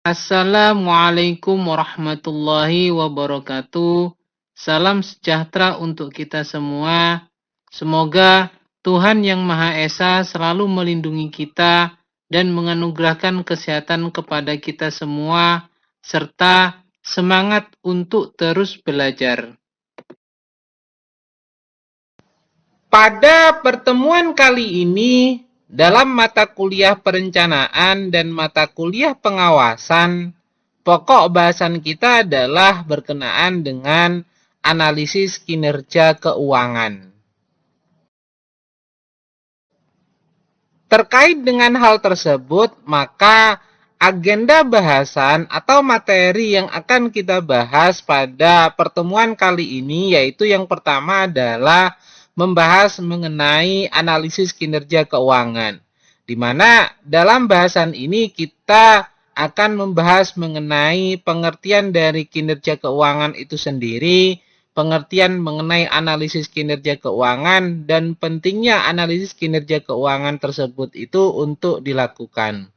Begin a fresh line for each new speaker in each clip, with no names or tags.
Assalamualaikum warahmatullahi wabarakatuh. Salam sejahtera untuk kita semua. Semoga Tuhan Yang Maha Esa selalu melindungi kita dan menganugerahkan kesehatan kepada kita semua, serta semangat untuk terus belajar. Pada pertemuan kali ini, dalam mata kuliah perencanaan dan mata kuliah pengawasan, pokok bahasan kita adalah berkenaan dengan analisis kinerja keuangan. Terkait dengan hal tersebut, maka agenda bahasan atau materi yang akan kita bahas pada pertemuan kali ini yaitu yang pertama adalah membahas mengenai analisis kinerja keuangan. Di mana dalam bahasan ini kita akan membahas mengenai pengertian dari kinerja keuangan itu sendiri, pengertian mengenai analisis kinerja keuangan, dan pentingnya analisis kinerja keuangan tersebut itu untuk dilakukan.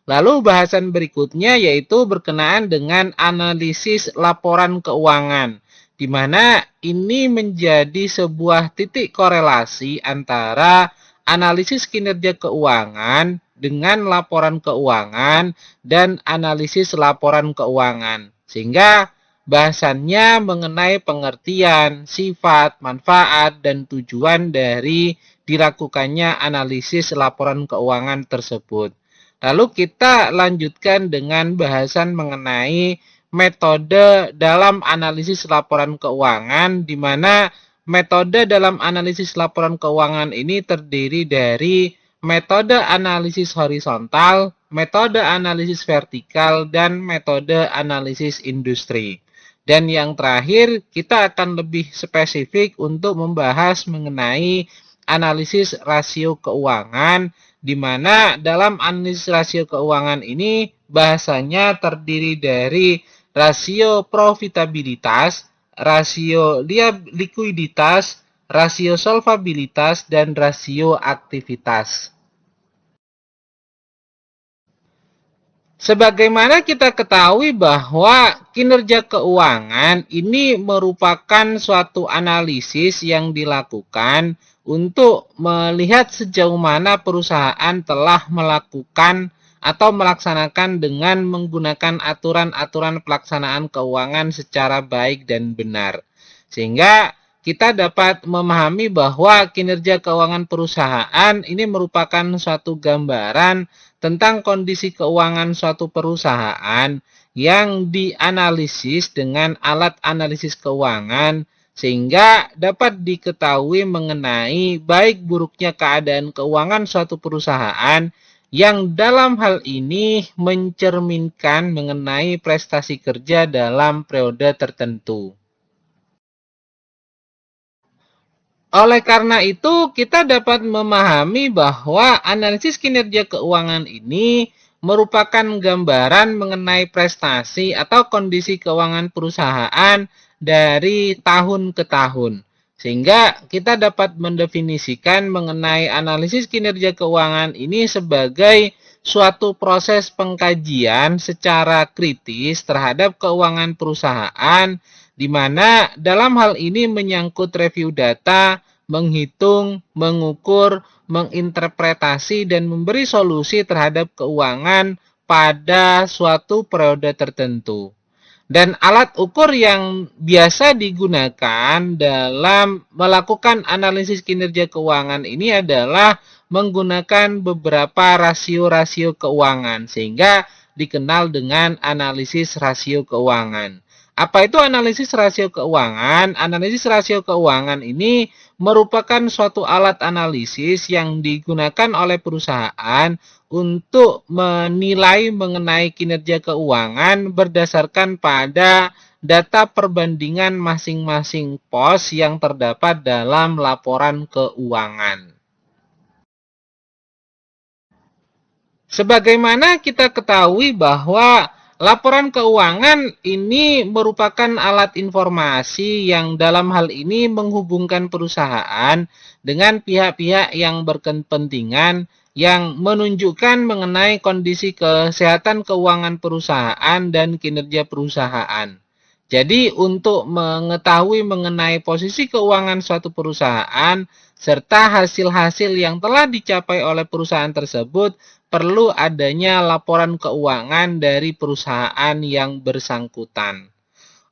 Lalu bahasan berikutnya yaitu berkenaan dengan analisis laporan keuangan, di mana ini menjadi sebuah titik korelasi antara analisis kinerja keuangan dengan laporan keuangan dan analisis laporan keuangan. Sehingga bahasannya mengenai pengertian, sifat, manfaat, dan tujuan dari dilakukannya analisis laporan keuangan tersebut. Lalu kita lanjutkan dengan bahasan mengenai metode dalam analisis laporan keuangan, di mana metode dalam analisis laporan keuangan ini terdiri dari metode analisis horizontal, metode analisis vertikal, dan metode analisis industri. Dan yang terakhir, kita akan lebih spesifik untuk membahas mengenai analisis rasio keuangan, di mana dalam analisis rasio keuangan ini bahasanya terdiri dari rasio profitabilitas, rasio likuiditas, rasio solvabilitas, dan rasio aktivitas. Sebagaimana kita ketahui bahwa kinerja keuangan ini merupakan suatu analisis yang dilakukan untuk melihat sejauh mana perusahaan telah melakukan atau melaksanakan dengan menggunakan aturan-aturan pelaksanaan keuangan secara baik dan benar. Sehingga kita dapat memahami bahwa kinerja keuangan perusahaan ini merupakan suatu gambaran tentang kondisi keuangan suatu perusahaan yang dianalisis dengan alat analisis keuangan sehingga dapat diketahui mengenai baik buruknya keadaan keuangan suatu perusahaan yang dalam hal ini mencerminkan mengenai prestasi kerja dalam periode tertentu. Oleh karena itu, kita dapat memahami bahwa analisis kinerja keuangan ini merupakan gambaran mengenai prestasi atau kondisi keuangan perusahaan dari tahun ke tahun. Sehingga kita dapat mendefinisikan mengenai analisis kinerja keuangan ini sebagai suatu proses pengkajian secara kritis terhadap keuangan perusahaan, di mana dalam hal ini menyangkut review data, menghitung, mengukur, menginterpretasi, dan memberi solusi terhadap keuangan pada suatu periode tertentu. Dan alat ukur yang biasa digunakan dalam melakukan analisis kinerja keuangan ini adalah menggunakan beberapa rasio-rasio keuangan, sehingga dikenal dengan analisis rasio keuangan. Apa itu analisis rasio keuangan? Analisis rasio keuangan ini merupakan suatu alat analisis yang digunakan oleh perusahaan untuk menilai mengenai kinerja keuangan berdasarkan pada data perbandingan masing-masing pos yang terdapat dalam laporan keuangan. Sebagaimana kita ketahui bahwa laporan keuangan ini merupakan alat informasi yang dalam hal ini menghubungkan perusahaan dengan pihak-pihak yang berkepentingan yang menunjukkan mengenai kondisi kesehatan keuangan perusahaan dan kinerja perusahaan. Jadi untuk mengetahui mengenai posisi keuangan suatu perusahaan serta hasil-hasil yang telah dicapai oleh perusahaan tersebut, perlu adanya laporan keuangan dari perusahaan yang bersangkutan.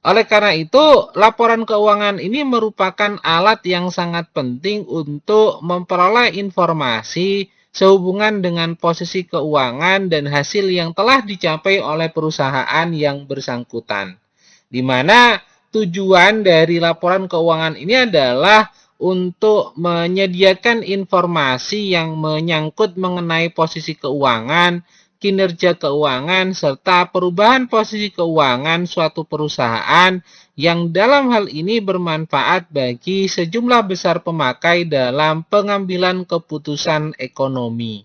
Oleh karena itu, laporan keuangan ini merupakan alat yang sangat penting untuk memperoleh informasi sehubungan dengan posisi keuangan dan hasil yang telah dicapai oleh perusahaan yang bersangkutan. Di mana tujuan dari laporan keuangan ini adalah untuk menyediakan informasi yang menyangkut mengenai posisi keuangan, kinerja keuangan, serta perubahan posisi keuangan suatu perusahaan yang dalam hal ini bermanfaat bagi sejumlah besar pemakai dalam pengambilan keputusan ekonomi.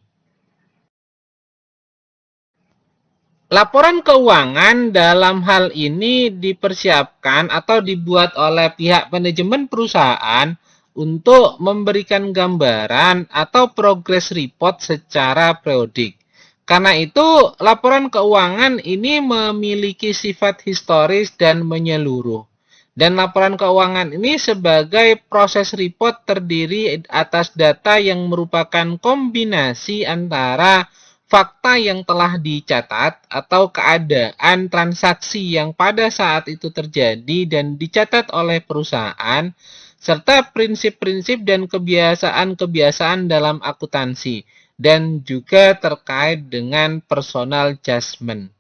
Laporan keuangan dalam hal ini dipersiapkan atau dibuat oleh pihak manajemen perusahaan untuk memberikan gambaran atau progress report secara periodik. Karena itu, laporan keuangan ini memiliki sifat historis dan menyeluruh. Dan laporan keuangan ini sebagai proses report terdiri atas data yang merupakan kombinasi antara fakta yang telah dicatat atau keadaan transaksi yang pada saat itu terjadi dan dicatat oleh perusahaan, serta prinsip-prinsip dan kebiasaan-kebiasaan dalam akuntansi, dan juga terkait dengan personal judgment.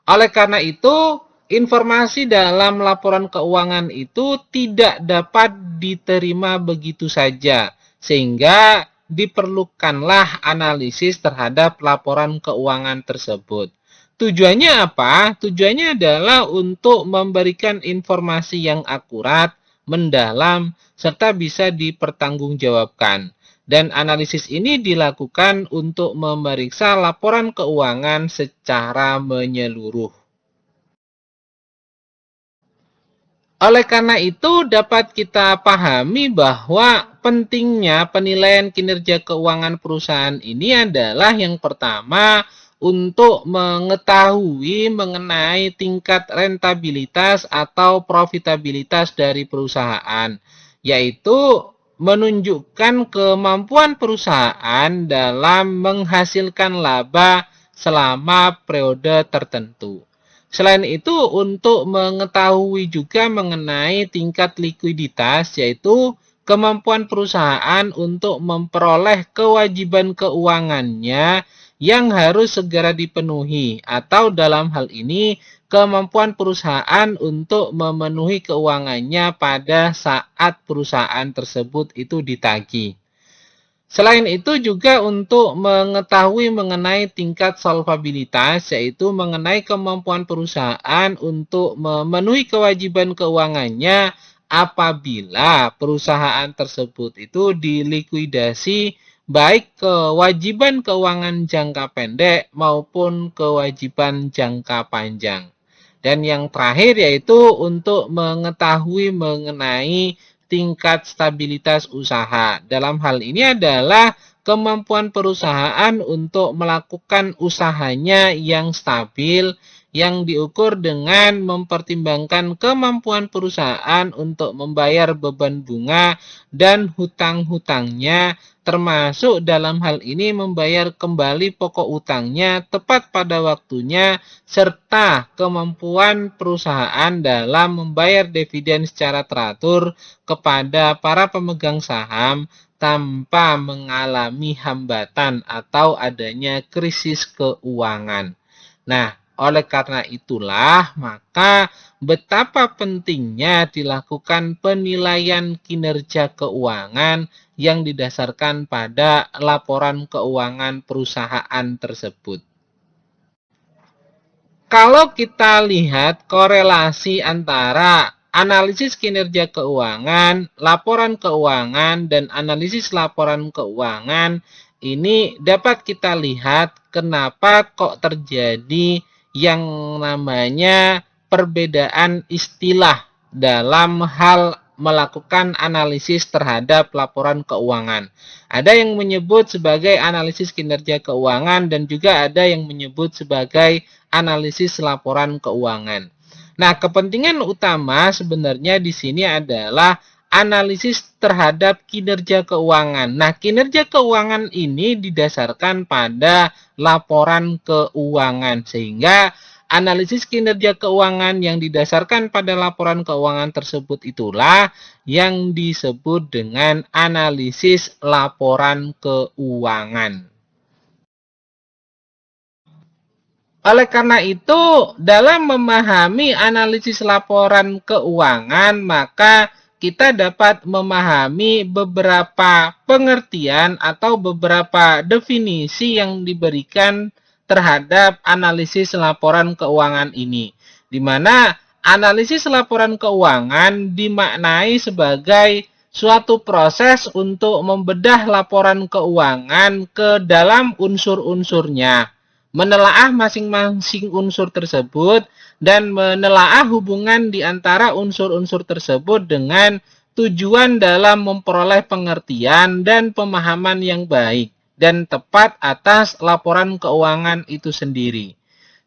Oleh karena itu, informasi dalam laporan keuangan itu tidak dapat diterima begitu saja, sehingga diperlukanlah analisis terhadap laporan keuangan tersebut. Tujuannya apa? Tujuannya adalah untuk memberikan informasi yang akurat, mendalam, serta bisa dipertanggungjawabkan. Dan analisis ini dilakukan untuk memeriksa laporan keuangan secara menyeluruh. Oleh karena itu, dapat kita pahami bahwa pentingnya penilaian kinerja keuangan perusahaan ini adalah yang pertama untuk mengetahui mengenai tingkat rentabilitas atau profitabilitas dari perusahaan, yaitu menunjukkan kemampuan perusahaan dalam menghasilkan laba selama periode tertentu. Selain itu, untuk mengetahui juga mengenai tingkat likuiditas, yaitu kemampuan perusahaan untuk memperoleh kewajiban keuangannya yang harus segera dipenuhi, atau dalam hal ini, kemampuan perusahaan untuk memenuhi keuangannya pada saat perusahaan tersebut itu ditagih. Selain itu juga untuk mengetahui mengenai tingkat solvabilitas, yaitu mengenai kemampuan perusahaan untuk memenuhi kewajiban keuangannya apabila perusahaan tersebut itu dilikuidasi, baik kewajiban keuangan jangka pendek maupun kewajiban jangka panjang. Dan yang terakhir yaitu untuk mengetahui mengenai tingkat stabilitas usaha. Dalam hal ini adalah kemampuan perusahaan untuk melakukan usahanya yang stabil, yang diukur dengan mempertimbangkan kemampuan perusahaan untuk membayar beban bunga dan hutang-hutangnya, termasuk dalam hal ini membayar kembali pokok utangnya tepat pada waktunya, serta kemampuan perusahaan dalam membayar dividen secara teratur kepada para pemegang saham tanpa mengalami hambatan atau adanya krisis keuangan. Nah, oleh karena itulah, maka betapa pentingnya dilakukan penilaian kinerja keuangan yang didasarkan pada laporan keuangan perusahaan tersebut. Kalau kita lihat korelasi antara analisis kinerja keuangan, laporan keuangan, dan analisis laporan keuangan, ini dapat kita lihat kenapa kok terjadi yang namanya perbedaan istilah dalam hal melakukan analisis terhadap laporan keuangan. Ada yang menyebut sebagai analisis kinerja keuangan dan juga ada yang menyebut sebagai analisis laporan keuangan. Nah, kepentingan utama sebenarnya di sini adalah analisis terhadap kinerja keuangan. Nah, kinerja keuangan ini didasarkan pada laporan keuangan, sehingga analisis kinerja keuangan yang didasarkan pada laporan keuangan tersebut itulah yang disebut dengan analisis laporan keuangan. Oleh karena itu, dalam memahami analisis laporan keuangan, maka kita dapat memahami beberapa pengertian atau beberapa definisi yang diberikan terhadap analisis laporan keuangan ini. Di mana analisis laporan keuangan dimaknai sebagai suatu proses untuk membedah laporan keuangan ke dalam unsur-unsurnya, menelaah masing-masing unsur tersebut dan menelaah hubungan di antara unsur-unsur tersebut dengan tujuan dalam memperoleh pengertian dan pemahaman yang baik dan tepat atas laporan keuangan itu sendiri.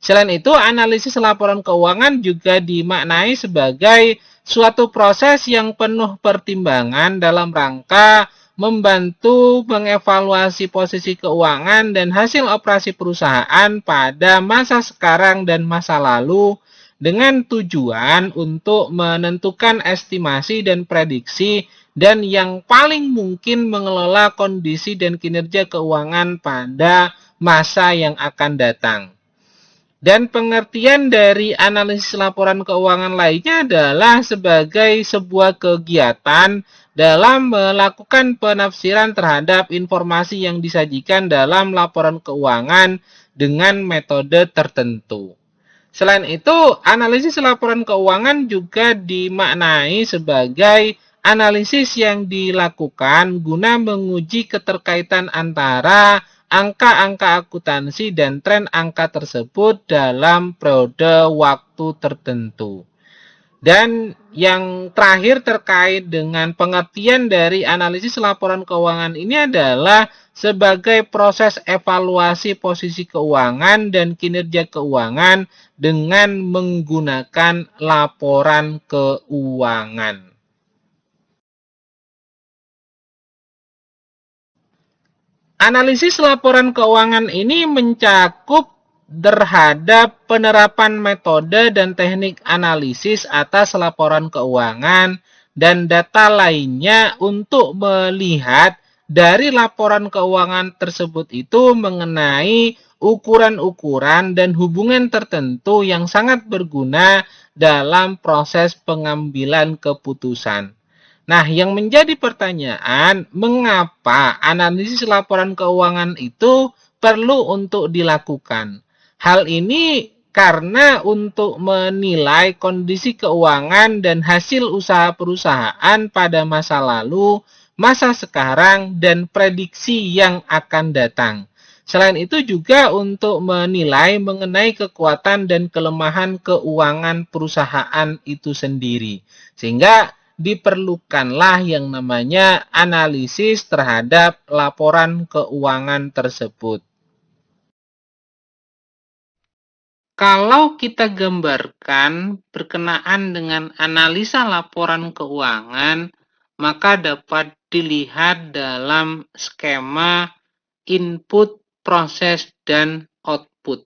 Selain itu, analisis laporan keuangan juga dimaknai sebagai suatu proses yang penuh pertimbangan dalam rangka membantu mengevaluasi posisi keuangan dan hasil operasi perusahaan pada masa sekarang dan masa lalu dengan tujuan untuk menentukan estimasi dan prediksi dan yang paling mungkin mengelola kondisi dan kinerja keuangan pada masa yang akan datang. Dan pengertian dari analisis laporan keuangan lainnya adalah sebagai sebuah kegiatan dalam melakukan penafsiran terhadap informasi yang disajikan dalam laporan keuangan dengan metode tertentu. Selain itu, analisis laporan keuangan juga dimaknai sebagai analisis yang dilakukan guna menguji keterkaitan antara angka-angka akuntansi dan tren angka tersebut dalam periode waktu tertentu. Dan yang terakhir terkait dengan pengertian dari analisis laporan keuangan ini adalah sebagai proses evaluasi posisi keuangan dan kinerja keuangan dengan menggunakan laporan keuangan. Analisis laporan keuangan ini mencakup terhadap penerapan metode dan teknik analisis atas laporan keuangan dan data lainnya untuk melihat dari laporan keuangan tersebut itu mengenai ukuran-ukuran dan hubungan tertentu yang sangat berguna dalam proses pengambilan keputusan. Nah, yang menjadi pertanyaan, mengapa analisis laporan keuangan itu perlu untuk dilakukan? Hal ini karena untuk menilai kondisi keuangan dan hasil usaha perusahaan pada masa lalu, masa sekarang, dan prediksi yang akan datang. Selain itu juga untuk menilai mengenai kekuatan dan kelemahan keuangan perusahaan itu sendiri. Sehingga diperlukanlah yang namanya analisis terhadap laporan keuangan tersebut. Kalau kita gambarkan berkenaan dengan analisa laporan keuangan, maka dapat dilihat dalam skema input, proses, dan output,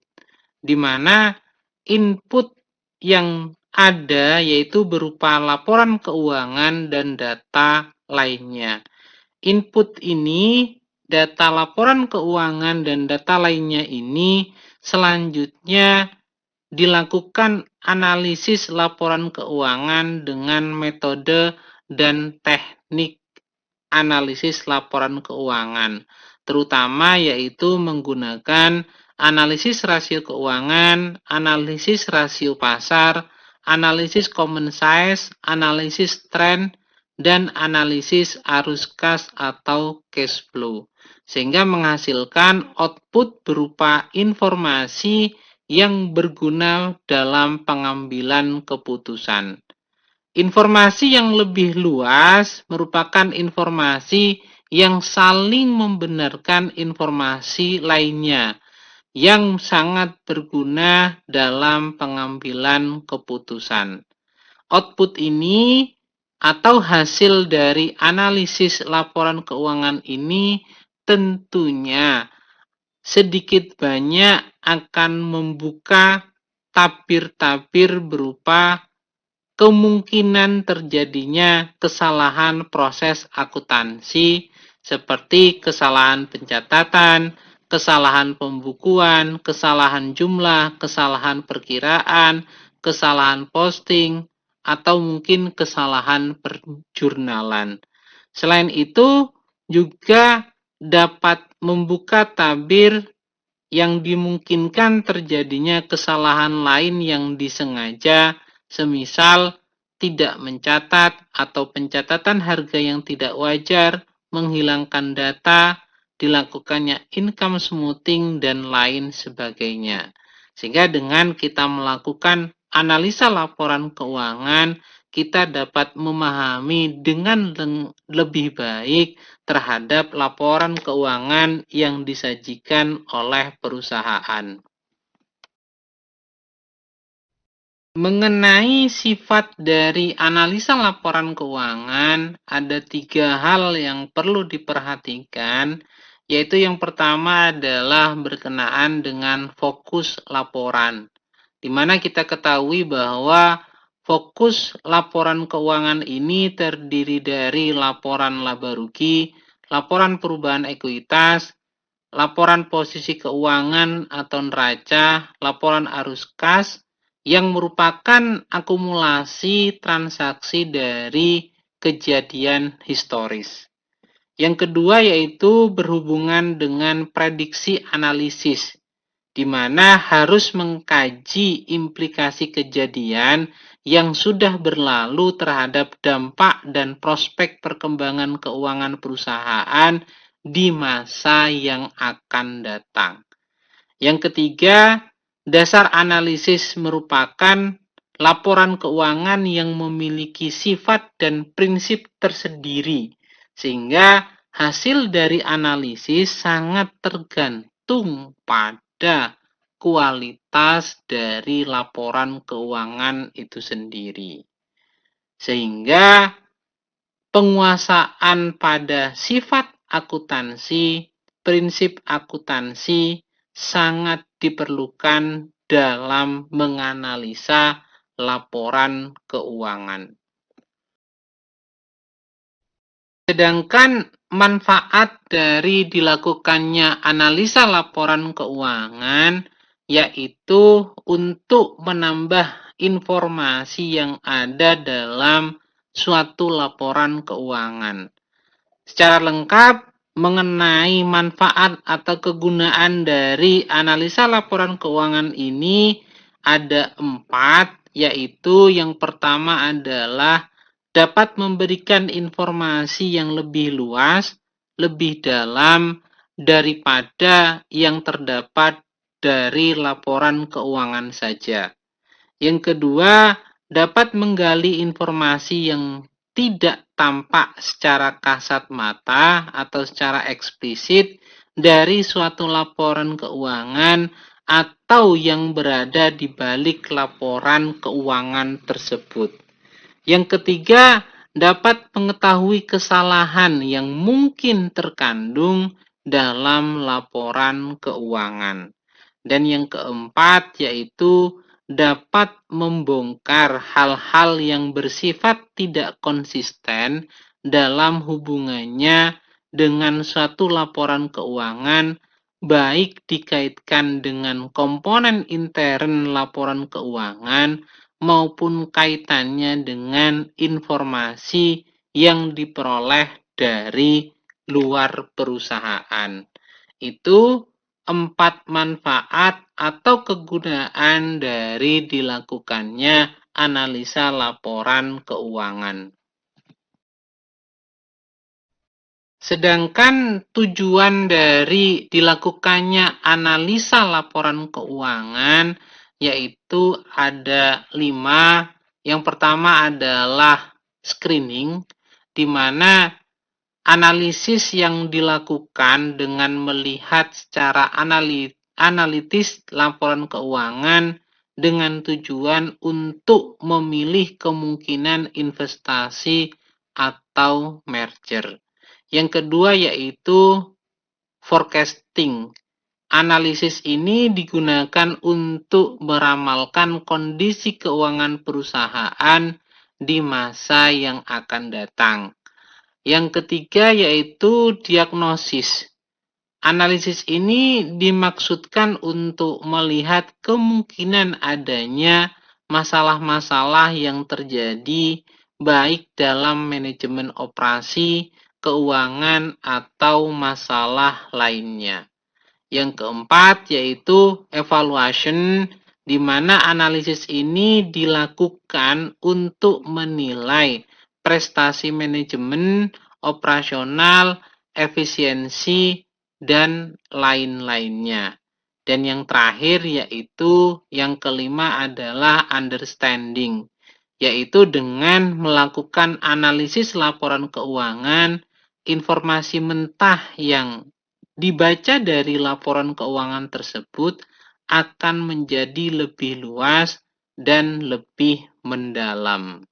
di mana input yang ada yaitu berupa laporan keuangan dan data lainnya. Input ini, data laporan keuangan dan data lainnya ini selanjutnya dilakukan analisis laporan keuangan dengan metode dan teknik analisis laporan keuangan, terutama yaitu menggunakan analisis rasio keuangan, analisis rasio pasar, analisis common size, analisis tren, dan analisis arus kas atau cash flow, sehingga menghasilkan output berupa informasi yang berguna dalam pengambilan keputusan. Informasi yang lebih luas merupakan informasi yang saling membenarkan informasi lainnya yang sangat berguna dalam pengambilan keputusan. Output ini atau hasil dari analisis laporan keuangan ini tentunya sedikit banyak akan membuka tabir-tabir berupa kemungkinan terjadinya kesalahan proses akuntansi seperti kesalahan pencatatan, kesalahan pembukuan, kesalahan jumlah, kesalahan perkiraan, kesalahan posting, atau mungkin kesalahan perjurnalan. Selain itu, juga dapat membuka tabir yang dimungkinkan terjadinya kesalahan lain yang disengaja, semisal tidak mencatat atau pencatatan harga yang tidak wajar, menghilangkan data, dilakukannya income smoothing, dan lain sebagainya. Sehingga dengan kita melakukan analisa laporan keuangan, kita dapat memahami dengan lebih baik terhadap laporan keuangan yang disajikan oleh perusahaan. Mengenai sifat dari analisa laporan keuangan, ada 3 hal yang perlu diperhatikan, yaitu yang pertama adalah berkenaan dengan fokus laporan, di mana kita ketahui bahwa fokus laporan keuangan ini terdiri dari laporan laba rugi, laporan perubahan ekuitas, laporan posisi keuangan atau neraca, laporan arus kas, yang merupakan akumulasi transaksi dari kejadian historis. Yang kedua yaitu berhubungan dengan prediksi analisis, di mana harus mengkaji implikasi kejadian yang sudah berlalu terhadap dampak dan prospek perkembangan keuangan perusahaan di masa yang akan datang. Yang ketiga, dasar analisis merupakan laporan keuangan yang memiliki sifat dan prinsip tersendiri, sehingga hasil dari analisis sangat tergantung pada kualitas dari laporan keuangan itu sendiri. Sehingga penguasaan pada sifat akuntansi, prinsip akuntansi sangat diperlukan dalam menganalisa laporan keuangan. Sedangkan manfaat dari dilakukannya analisa laporan keuangan yaitu untuk menambah informasi yang ada dalam suatu laporan keuangan. Secara lengkap mengenai manfaat atau kegunaan dari analisa laporan keuangan ini ada 4, yaitu yang pertama adalah dapat memberikan informasi yang lebih luas, lebih dalam daripada yang terdapat dari laporan keuangan saja. Yang kedua, dapat menggali informasi yang tidak tampak secara kasat mata atau secara eksplisit dari suatu laporan keuangan atau yang berada di balik laporan keuangan tersebut. Yang ketiga, dapat mengetahui kesalahan yang mungkin terkandung dalam laporan keuangan. Dan yang keempat yaitu dapat membongkar hal-hal yang bersifat tidak konsisten dalam hubungannya dengan suatu laporan keuangan, baik dikaitkan dengan komponen intern laporan keuangan maupun kaitannya dengan informasi yang diperoleh dari luar perusahaan. Itu 4 manfaat atau kegunaan dari dilakukannya analisa laporan keuangan. Sedangkan tujuan dari dilakukannya analisa laporan keuangan yaitu ada 5, Yang pertama adalah screening, di mana analisis yang dilakukan dengan melihat secara analitis laporan keuangan dengan tujuan untuk memilih kemungkinan investasi atau merger. Yang kedua yaitu forecasting. Analisis ini digunakan untuk meramalkan kondisi keuangan perusahaan di masa yang akan datang. Yang ketiga yaitu diagnosis. Analisis ini dimaksudkan untuk melihat kemungkinan adanya masalah-masalah yang terjadi baik dalam manajemen operasi, keuangan, atau masalah lainnya. Yang keempat yaitu evaluation, di mana analisis ini dilakukan untuk menilai prestasi manajemen, operasional, efisiensi, dan lain-lainnya. Dan yang terakhir yaitu yang kelima adalah understanding, yaitu dengan melakukan analisis laporan keuangan, informasi mentah yang dibaca dari laporan keuangan tersebut akan menjadi lebih luas dan lebih mendalam.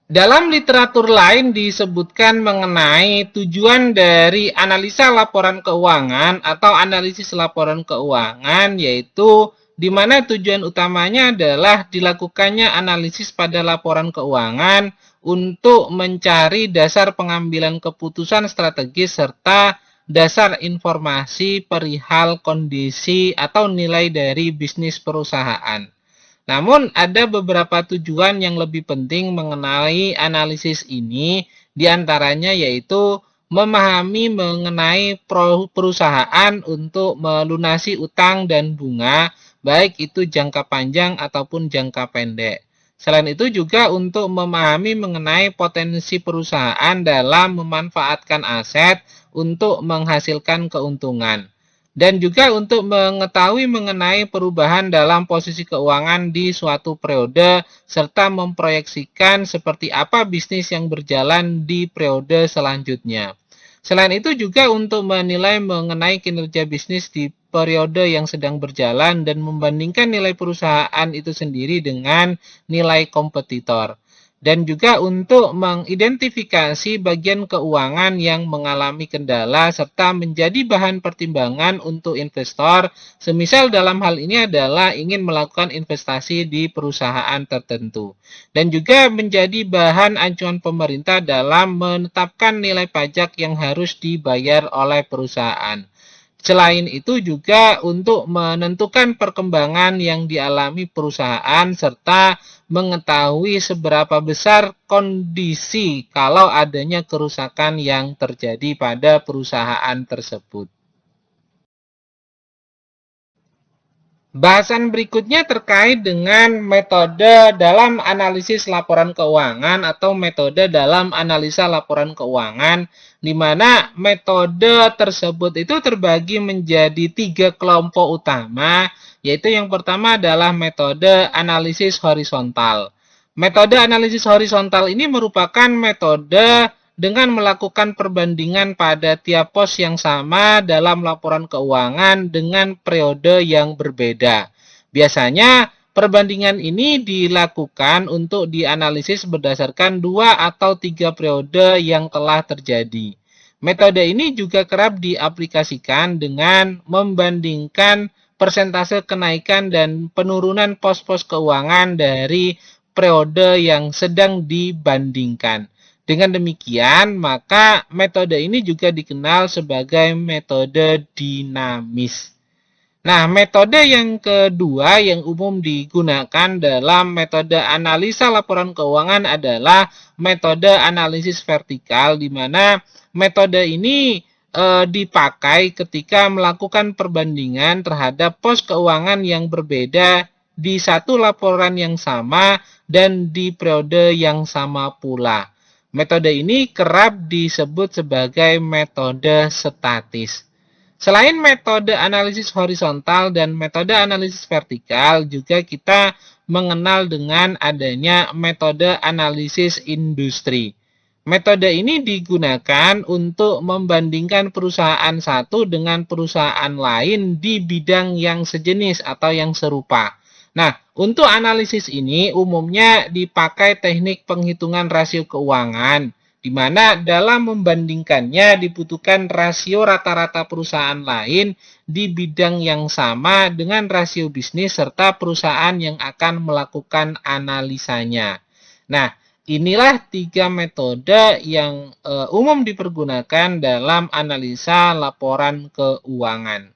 Dalam literatur lain disebutkan mengenai tujuan dari analisa laporan keuangan atau analisis laporan keuangan, yaitu di mana tujuan utamanya adalah dilakukannya analisis pada laporan keuangan untuk mencari dasar pengambilan keputusan strategis serta dasar informasi perihal kondisi atau nilai dari bisnis perusahaan. Namun ada beberapa tujuan yang lebih penting mengenai analisis ini, diantaranya yaitu memahami mengenai perusahaan untuk melunasi utang dan bunga, baik itu jangka panjang ataupun jangka pendek. Selain itu juga untuk memahami mengenai potensi perusahaan dalam memanfaatkan aset untuk menghasilkan keuntungan. Dan juga untuk mengetahui mengenai perubahan dalam posisi keuangan di suatu periode, serta memproyeksikan seperti apa bisnis yang berjalan di periode selanjutnya. Selain itu juga untuk menilai mengenai kinerja bisnis di periode yang sedang berjalan dan membandingkan nilai perusahaan itu sendiri dengan nilai kompetitor. Dan juga untuk mengidentifikasi bagian keuangan yang mengalami kendala serta menjadi bahan pertimbangan untuk investor, semisal dalam hal ini adalah ingin melakukan investasi di perusahaan tertentu. Dan juga menjadi bahan acuan pemerintah dalam menetapkan nilai pajak yang harus dibayar oleh perusahaan. Selain itu juga untuk menentukan perkembangan yang dialami perusahaan serta mengetahui seberapa besar kondisi kalau adanya kerusakan yang terjadi pada perusahaan tersebut. Bahasan berikutnya terkait dengan metode dalam analisis laporan keuangan atau metode dalam analisa laporan keuangan, di mana metode tersebut itu terbagi menjadi 3 kelompok utama, yaitu yang pertama adalah metode analisis horizontal. Metode analisis horizontal ini merupakan metode dengan melakukan perbandingan pada tiap pos yang sama dalam laporan keuangan dengan periode yang berbeda. Biasanya perbandingan ini dilakukan untuk dianalisis berdasarkan 2 atau 3 periode yang telah terjadi. Metode ini juga kerap diaplikasikan dengan membandingkan persentase kenaikan dan penurunan pos-pos keuangan dari periode yang sedang dibandingkan. Dengan demikian, maka metode ini juga dikenal sebagai metode dinamis. Nah, metode yang kedua yang umum digunakan dalam metode analisa laporan keuangan adalah metode analisis vertikal, di mana metode ini dipakai ketika melakukan perbandingan terhadap pos keuangan yang berbeda di satu laporan yang sama dan di periode yang sama pula. Metode ini kerap disebut sebagai metode statis. Selain metode analisis horizontal dan metode analisis vertikal, juga kita mengenal dengan adanya metode analisis industri. Metode ini digunakan untuk membandingkan perusahaan satu dengan perusahaan lain di bidang yang sejenis atau yang serupa. Nah, untuk analisis ini umumnya dipakai teknik penghitungan rasio keuangan, di mana dalam membandingkannya dibutuhkan rasio rata-rata perusahaan lain di bidang yang sama dengan rasio bisnis serta perusahaan yang akan melakukan analisanya. Nah, inilah 3 metode yang umum dipergunakan dalam analisa laporan keuangan.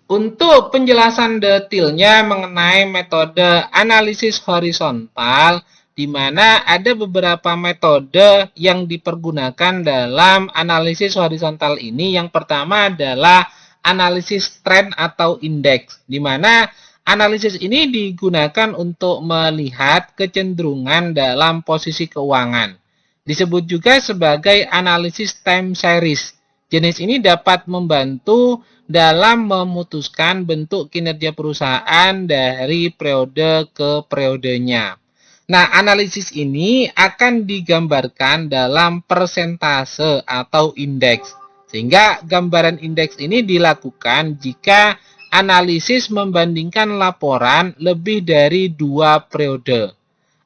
Untuk penjelasan detailnya mengenai metode analisis horizontal, di mana ada beberapa metode yang dipergunakan dalam analisis horizontal ini. Yang pertama adalah analisis tren atau indeks, di mana analisis ini digunakan untuk melihat kecenderungan dalam posisi keuangan. Disebut juga sebagai analisis time series. Jenis ini dapat membantu dalam memutuskan bentuk kinerja perusahaan dari periode ke periodenya. Nah, analisis ini akan digambarkan dalam persentase atau indeks. Sehingga gambaran indeks ini dilakukan jika analisis membandingkan laporan lebih dari 2 periode.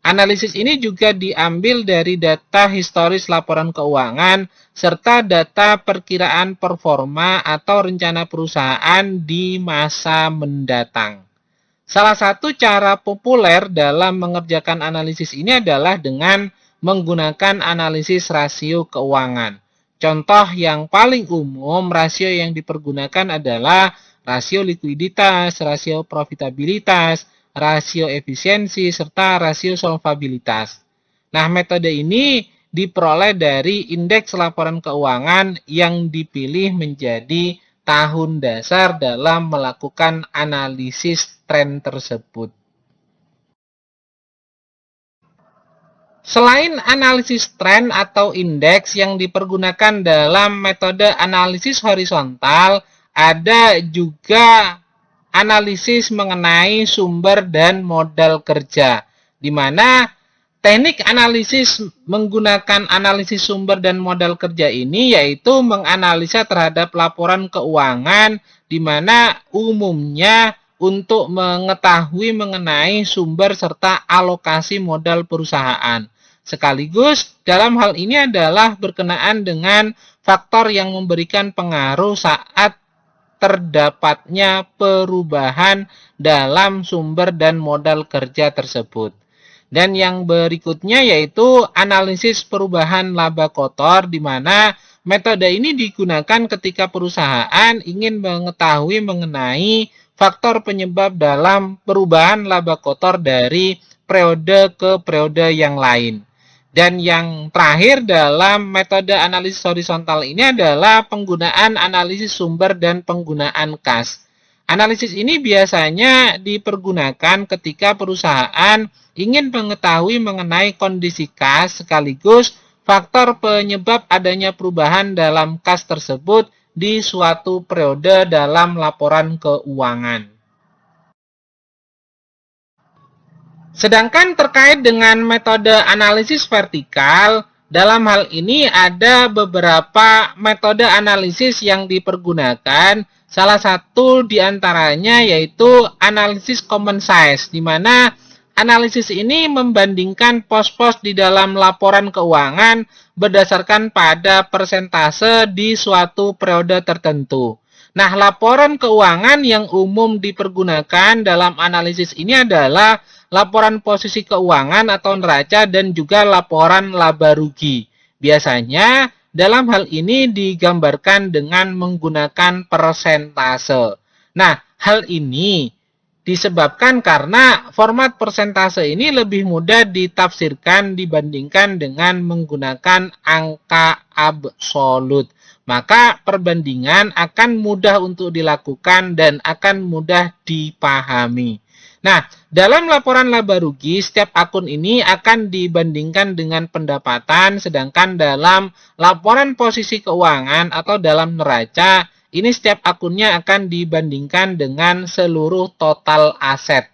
Analisis ini juga diambil dari data historis laporan keuangan serta data perkiraan performa atau rencana perusahaan di masa mendatang. Salah satu cara populer dalam mengerjakan analisis ini adalah dengan menggunakan analisis rasio keuangan. Contoh yang paling umum rasio yang dipergunakan adalah rasio likuiditas, rasio profitabilitas, rasio efisiensi, serta rasio solvabilitas. Nah, metode ini diperoleh dari indeks laporan keuangan yang dipilih menjadi tahun dasar dalam melakukan analisis tren tersebut. Selain analisis tren atau indeks yang dipergunakan dalam metode analisis horizontal, ada juga analisis mengenai sumber dan modal kerja, di mana teknik analisis menggunakan analisis sumber dan modal kerja ini yaitu menganalisa terhadap laporan keuangan, di mana umumnya untuk mengetahui mengenai sumber serta alokasi modal perusahaan. Sekaligus dalam hal ini adalah berkenaan dengan faktor yang memberikan pengaruh saat terdapatnya perubahan dalam sumber dan modal kerja tersebut. Dan yang berikutnya yaitu analisis perubahan laba kotor, di mana metode ini digunakan ketika perusahaan ingin mengetahui mengenai faktor penyebab dalam perubahan laba kotor dari periode ke periode yang lain. Dan yang terakhir dalam metode analisis horizontal ini adalah penggunaan analisis sumber dan penggunaan kas. Analisis ini biasanya dipergunakan ketika perusahaan ingin mengetahui mengenai kondisi kas sekaligus faktor penyebab adanya perubahan dalam kas tersebut di suatu periode dalam laporan keuangan. Sedangkan terkait dengan metode analisis vertikal, dalam hal ini ada beberapa metode analisis yang dipergunakan. Salah satu diantaranya yaitu analisis common size, di mana analisis ini membandingkan pos-pos di dalam laporan keuangan berdasarkan pada persentase di suatu periode tertentu. Nah, laporan keuangan yang umum dipergunakan dalam analisis ini adalah laporan posisi keuangan atau neraca dan juga laporan laba rugi. Biasanya dalam hal ini digambarkan dengan menggunakan persentase. Nah, hal ini disebabkan karena format persentase ini lebih mudah ditafsirkan dibandingkan dengan menggunakan angka absolut. Maka perbandingan akan mudah untuk dilakukan dan akan mudah dipahami. Nah, dalam laporan laba rugi, setiap akun ini akan dibandingkan dengan pendapatan, sedangkan dalam laporan posisi keuangan atau dalam neraca, ini setiap akunnya akan dibandingkan dengan seluruh total aset.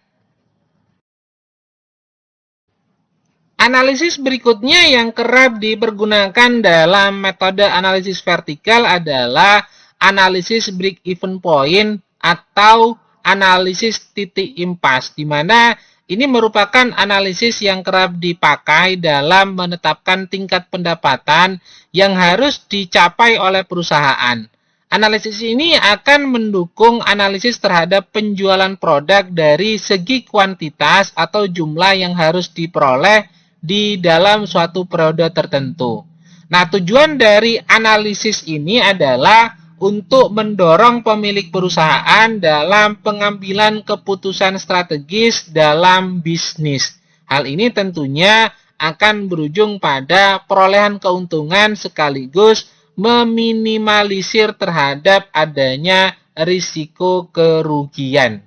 Analisis berikutnya yang kerap dipergunakan dalam metode analisis vertikal adalah analisis break-even point atau analisis titik impas, di mana ini merupakan analisis yang kerap dipakai dalam menetapkan tingkat pendapatan yang harus dicapai oleh perusahaan. Analisis ini akan mendukung analisis terhadap penjualan produk dari segi kuantitas atau jumlah yang harus diperoleh di dalam suatu periode tertentu. Nah, tujuan dari analisis ini adalah untuk mendorong pemilik perusahaan dalam pengambilan keputusan strategis dalam bisnis. Hal ini tentunya akan berujung pada perolehan keuntungan sekaligus meminimalisir terhadap adanya risiko kerugian.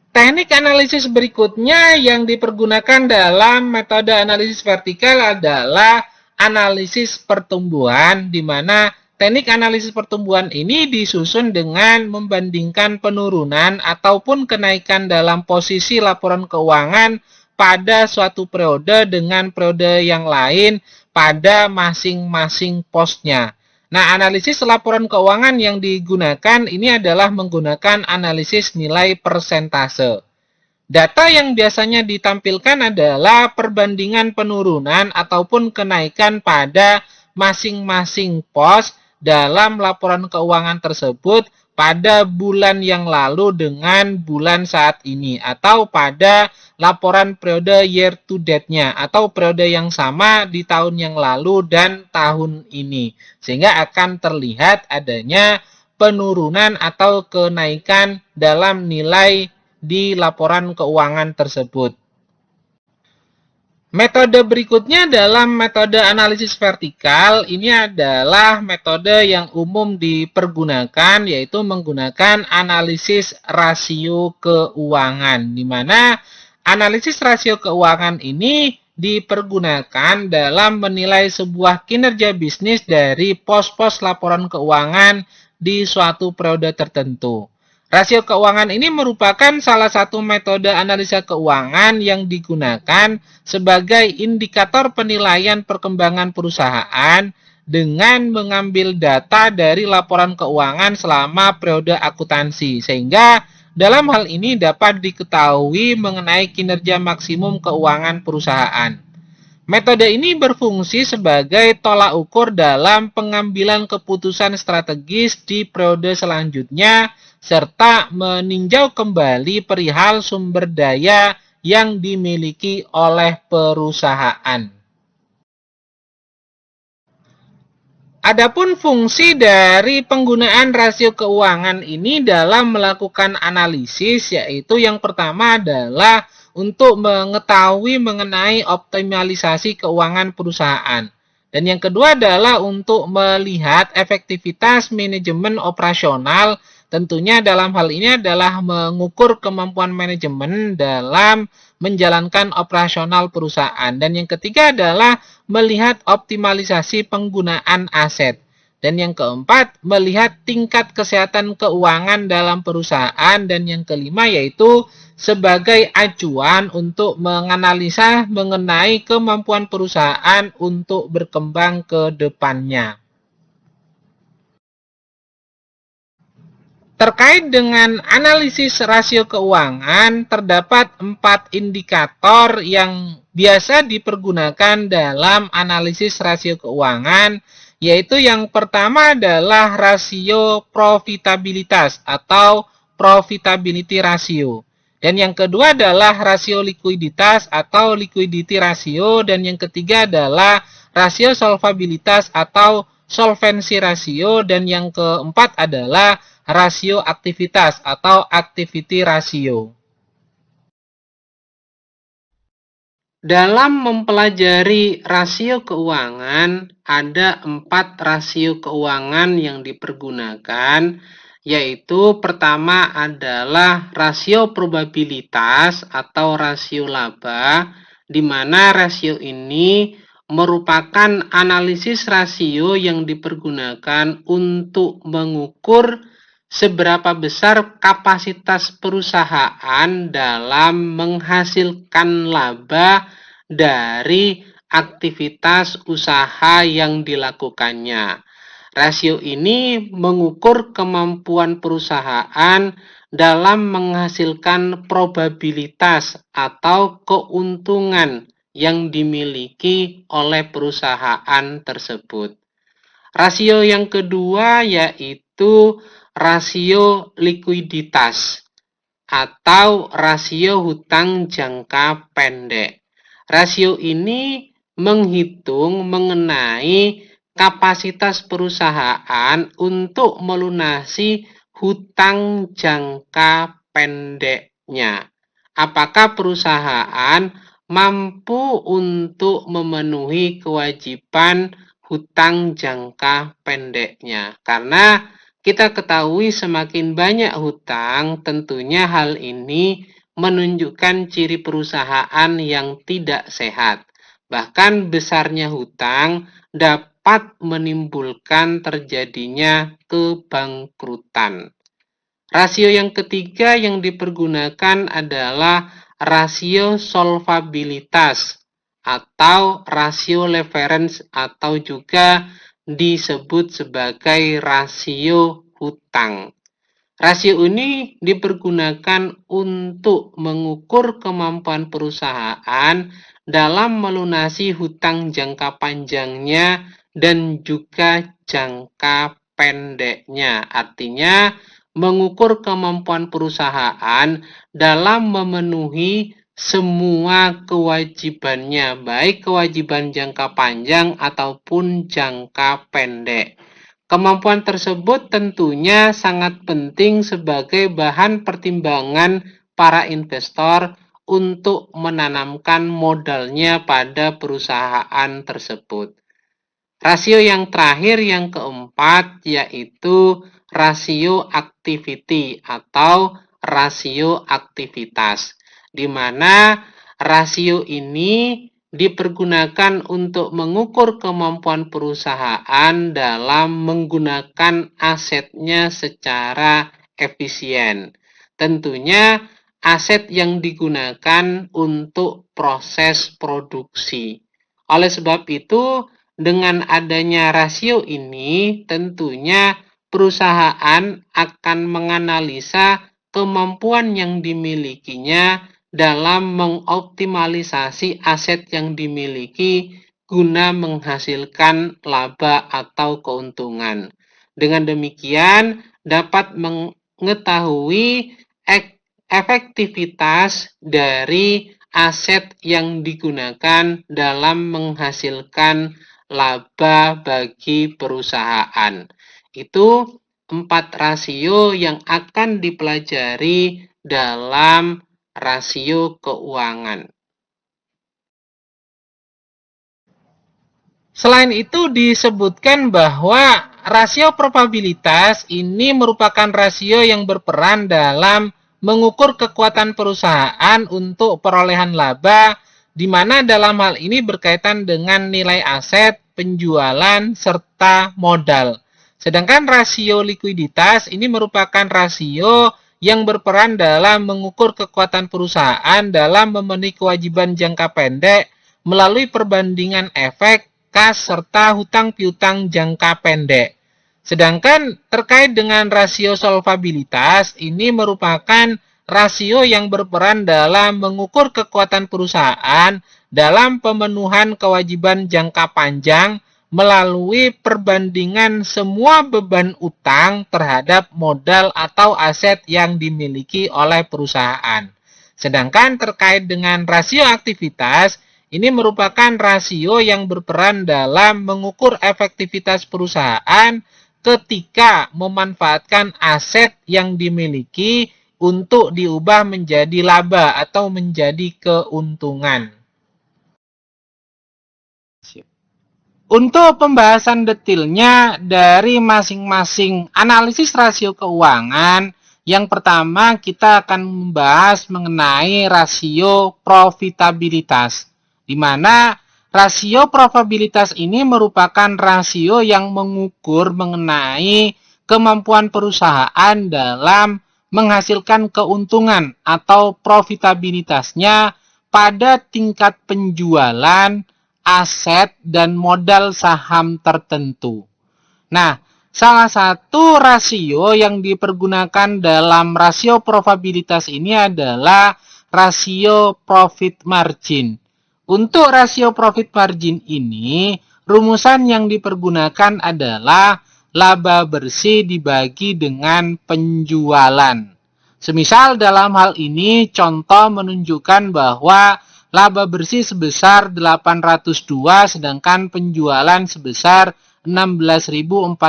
Teknik analisis berikutnya yang dipergunakan dalam metode analisis vertikal adalah analisis pertumbuhan, di mana teknik analisis pertumbuhan ini disusun dengan membandingkan penurunan ataupun kenaikan dalam posisi laporan keuangan pada suatu periode dengan periode yang lain pada masing-masing posnya. Nah, analisis laporan keuangan yang digunakan ini adalah menggunakan analisis nilai persentase. Data yang biasanya ditampilkan adalah perbandingan penurunan ataupun kenaikan pada masing-masing pos dalam laporan keuangan tersebut pada bulan yang lalu dengan bulan saat ini atau pada laporan periode year to date-nya atau periode yang sama di tahun yang lalu dan tahun ini, sehingga akan terlihat adanya penurunan atau kenaikan dalam nilai di laporan keuangan tersebut. Metode berikutnya dalam metode analisis vertikal, ini adalah metode yang umum dipergunakan, yaitu menggunakan analisis rasio keuangan, di mana analisis rasio keuangan ini dipergunakan dalam menilai sebuah kinerja bisnis dari pos-pos laporan keuangan di suatu periode tertentu. Rasio keuangan ini merupakan salah satu metode analisa keuangan yang digunakan sebagai indikator penilaian perkembangan perusahaan dengan mengambil data dari laporan keuangan selama periode akuntansi, sehingga dalam hal ini dapat diketahui mengenai kinerja maksimum keuangan perusahaan. Metode ini berfungsi sebagai tolak ukur dalam pengambilan keputusan strategis di periode selanjutnya, serta meninjau kembali perihal sumber daya yang dimiliki oleh perusahaan. Adapun fungsi dari penggunaan rasio keuangan ini dalam melakukan analisis, yaitu yang pertama adalah untuk mengetahui mengenai optimalisasi keuangan perusahaan. Dan yang kedua adalah untuk melihat efektivitas manajemen operasional. Tentunya dalam hal ini adalah mengukur kemampuan manajemen dalam menjalankan operasional perusahaan. Dan yang ketiga adalah melihat optimalisasi penggunaan aset. Dan yang keempat, melihat tingkat kesehatan keuangan dalam perusahaan. Dan yang kelima yaitu sebagai acuan untuk menganalisa mengenai kemampuan perusahaan untuk berkembang ke depannya. Terkait dengan analisis rasio keuangan, terdapat 4 indikator yang biasa dipergunakan dalam analisis rasio keuangan, yaitu yang pertama adalah rasio profitabilitas atau profitability ratio. Dan yang kedua adalah rasio likuiditas atau liquidity ratio, dan yang ketiga adalah rasio solvabilitas atau solvency ratio, dan yang keempat adalah rasio aktivitas atau activity ratio. Dalam mempelajari rasio keuangan, ada 4 rasio keuangan yang dipergunakan, yaitu pertama adalah rasio probabilitas atau rasio laba, di mana rasio ini merupakan analisis rasio yang dipergunakan untuk mengukur seberapa besar kapasitas perusahaan dalam menghasilkan laba dari aktivitas usaha yang dilakukannya. Rasio ini mengukur kemampuan perusahaan dalam menghasilkan probabilitas atau keuntungan yang dimiliki oleh perusahaan tersebut. Rasio yang kedua yaitu rasio likuiditas atau rasio hutang jangka pendek. Rasio ini menghitung mengenai kapasitas perusahaan untuk melunasi hutang jangka pendeknya. Apakah perusahaan mampu untuk memenuhi kewajiban hutang jangka pendeknya? Karena kita ketahui semakin banyak hutang, tentunya hal ini menunjukkan ciri perusahaan yang tidak sehat. Bahkan besarnya hutang dapat menimbulkan terjadinya kebangkrutan. Rasio yang ketiga yang dipergunakan adalah rasio solvabilitas atau rasio leverage atau juga disebut sebagai rasio hutang. Rasio ini dipergunakan untuk mengukur kemampuan perusahaan dalam melunasi hutang jangka panjangnya dan juga jangka pendeknya. Artinya, mengukur kemampuan perusahaan dalam memenuhi semua kewajibannya, baik kewajiban jangka panjang ataupun jangka pendek. Kemampuan tersebut tentunya sangat penting sebagai bahan pertimbangan para investor untuk menanamkan modalnya pada perusahaan tersebut. Rasio yang terakhir yang keempat yaitu rasio activity atau rasio aktivitas, di mana rasio ini dipergunakan untuk mengukur kemampuan perusahaan dalam menggunakan asetnya secara efisien. Tentunya aset yang digunakan untuk proses produksi. Oleh sebab itu, dengan adanya rasio ini, tentunya perusahaan akan menganalisa kemampuan yang dimilikinya dalam mengoptimalisasi aset yang dimiliki guna menghasilkan laba atau keuntungan. Dengan demikian, dapat mengetahui efektivitas dari aset yang digunakan dalam menghasilkan laba bagi perusahaan. Itu 4 rasio yang akan dipelajari dalam rasio keuangan. Selain itu disebutkan bahwa rasio probabilitas ini merupakan rasio yang berperan dalam mengukur kekuatan perusahaan untuk perolehan laba, di mana dalam hal ini berkaitan dengan nilai aset, penjualan, serta modal. Sedangkan rasio likuiditas ini merupakan rasio yang berperan dalam mengukur kekuatan perusahaan dalam memenuhi kewajiban jangka pendek melalui perbandingan efek, kas, serta hutang piutang jangka pendek. Sedangkan terkait dengan rasio solvabilitas, ini merupakan rasio yang berperan dalam mengukur kekuatan perusahaan dalam pemenuhan kewajiban jangka panjang melalui perbandingan semua beban utang terhadap modal atau aset yang dimiliki oleh perusahaan. Sedangkan terkait dengan rasio aktivitas, ini merupakan rasio yang berperan dalam mengukur efektivitas perusahaan ketika memanfaatkan aset yang dimiliki untuk diubah menjadi laba atau menjadi keuntungan. Untuk pembahasan detailnya dari masing-masing analisis rasio keuangan, yang pertama kita akan membahas mengenai rasio profitabilitas, di mana rasio profitabilitas ini merupakan rasio yang mengukur mengenai kemampuan perusahaan dalam menghasilkan keuntungan atau profitabilitasnya pada tingkat penjualan aset dan modal saham tertentu. Nah, salah satu rasio yang dipergunakan dalam rasio probabilitas ini adalah rasio profit margin. Untuk rasio profit margin ini, rumusan yang dipergunakan adalah laba bersih dibagi dengan penjualan. Semisal dalam hal ini, contoh menunjukkan bahwa laba bersih sebesar 802 sedangkan penjualan sebesar 16.405.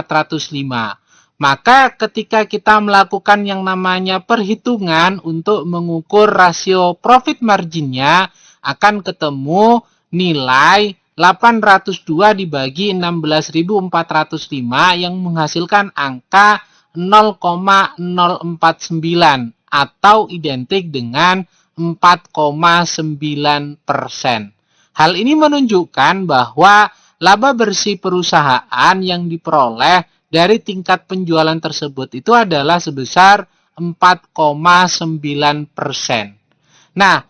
Maka ketika kita melakukan yang namanya perhitungan untuk mengukur rasio profit marginnya, akan ketemu nilai 802 dibagi 16.405 yang menghasilkan angka 0,049 atau identik dengan 4,9%. Hal ini menunjukkan bahwa laba bersih perusahaan yang diperoleh dari tingkat penjualan tersebut itu adalah sebesar 4,9%. Nah,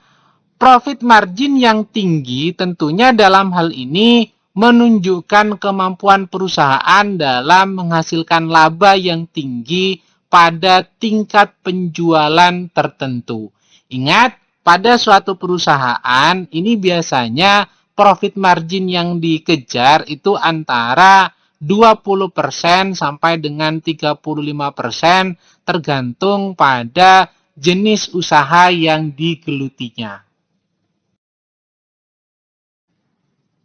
profit margin yang tinggi tentunya dalam hal ini menunjukkan kemampuan perusahaan dalam menghasilkan laba yang tinggi pada tingkat penjualan tertentu. Ingat, pada suatu perusahaan ini biasanya profit margin yang dikejar itu antara 20% sampai dengan 35% tergantung pada jenis usaha yang digelutinya.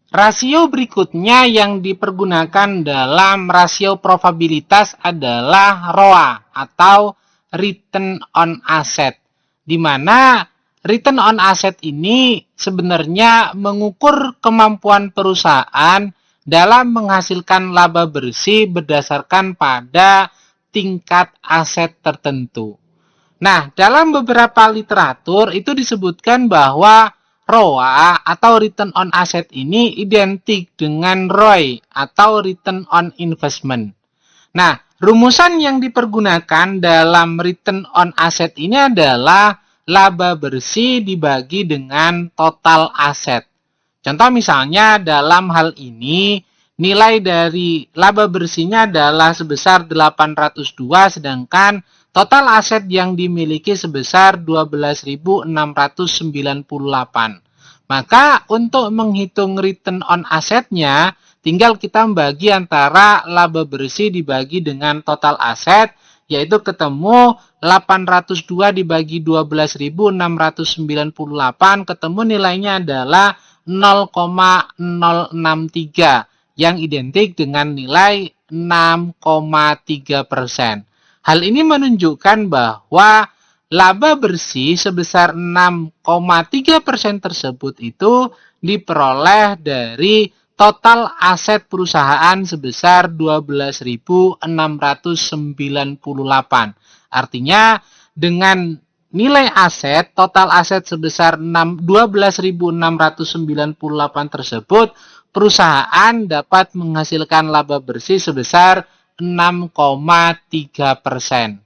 Rasio berikutnya yang dipergunakan dalam rasio probabilitas adalah ROA atau Return on Asset, di mana return on asset ini sebenarnya mengukur kemampuan perusahaan dalam menghasilkan laba bersih berdasarkan pada tingkat aset tertentu. Nah, dalam beberapa literatur itu disebutkan bahwa ROA atau return on asset ini identik dengan ROI atau return on investment. Nah, rumusan yang dipergunakan dalam return on asset ini adalah laba bersih dibagi dengan total aset. Contoh misalnya dalam hal ini nilai dari laba bersihnya adalah sebesar 802 sedangkan total aset yang dimiliki sebesar 12.698. Maka untuk menghitung return on assetnya tinggal kita membagi antara laba bersih dibagi dengan total aset, yaitu ketemu 802 dibagi 12.698, ketemu nilainya adalah 0,063 yang identik dengan nilai 6,3%. Hal ini menunjukkan bahwa laba bersih sebesar 6,3% tersebut itu diperoleh dari total aset perusahaan sebesar 12.698. Artinya dengan nilai aset, total aset sebesar 12.698 tersebut, perusahaan dapat menghasilkan laba bersih sebesar 6,3%.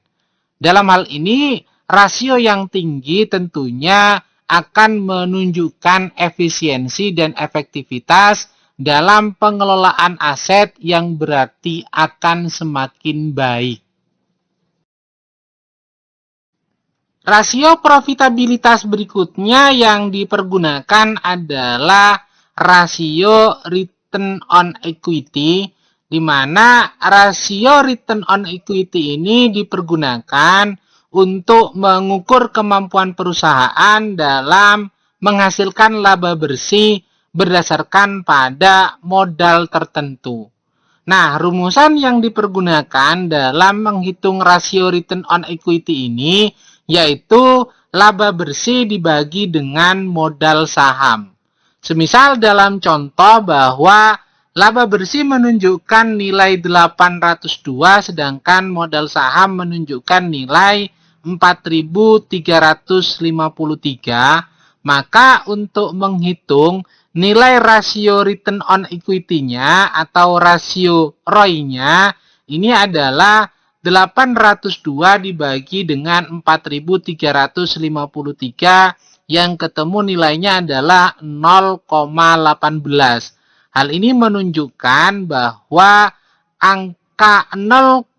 Dalam hal ini, rasio yang tinggi tentunya akan menunjukkan efisiensi dan efektivitas dalam pengelolaan aset yang berarti akan semakin baik. Rasio profitabilitas berikutnya yang dipergunakan adalah rasio return on equity, di mana rasio return on equity ini dipergunakan untuk mengukur kemampuan perusahaan dalam menghasilkan laba bersih berdasarkan pada modal tertentu. Nah, rumusan yang dipergunakan dalam menghitung rasio return on equity ini yaitu laba bersih dibagi dengan modal saham. Semisal dalam contoh bahwa Laba bersih menunjukkan nilai 802, sedangkan modal saham menunjukkan nilai 4.353. Maka untuk menghitung nilai rasio return on equity-nya atau rasio ROI-nya, ini adalah 802 dibagi dengan 4.353 yang ketemu nilainya adalah 0,18. Hal ini menunjukkan bahwa angka 0,18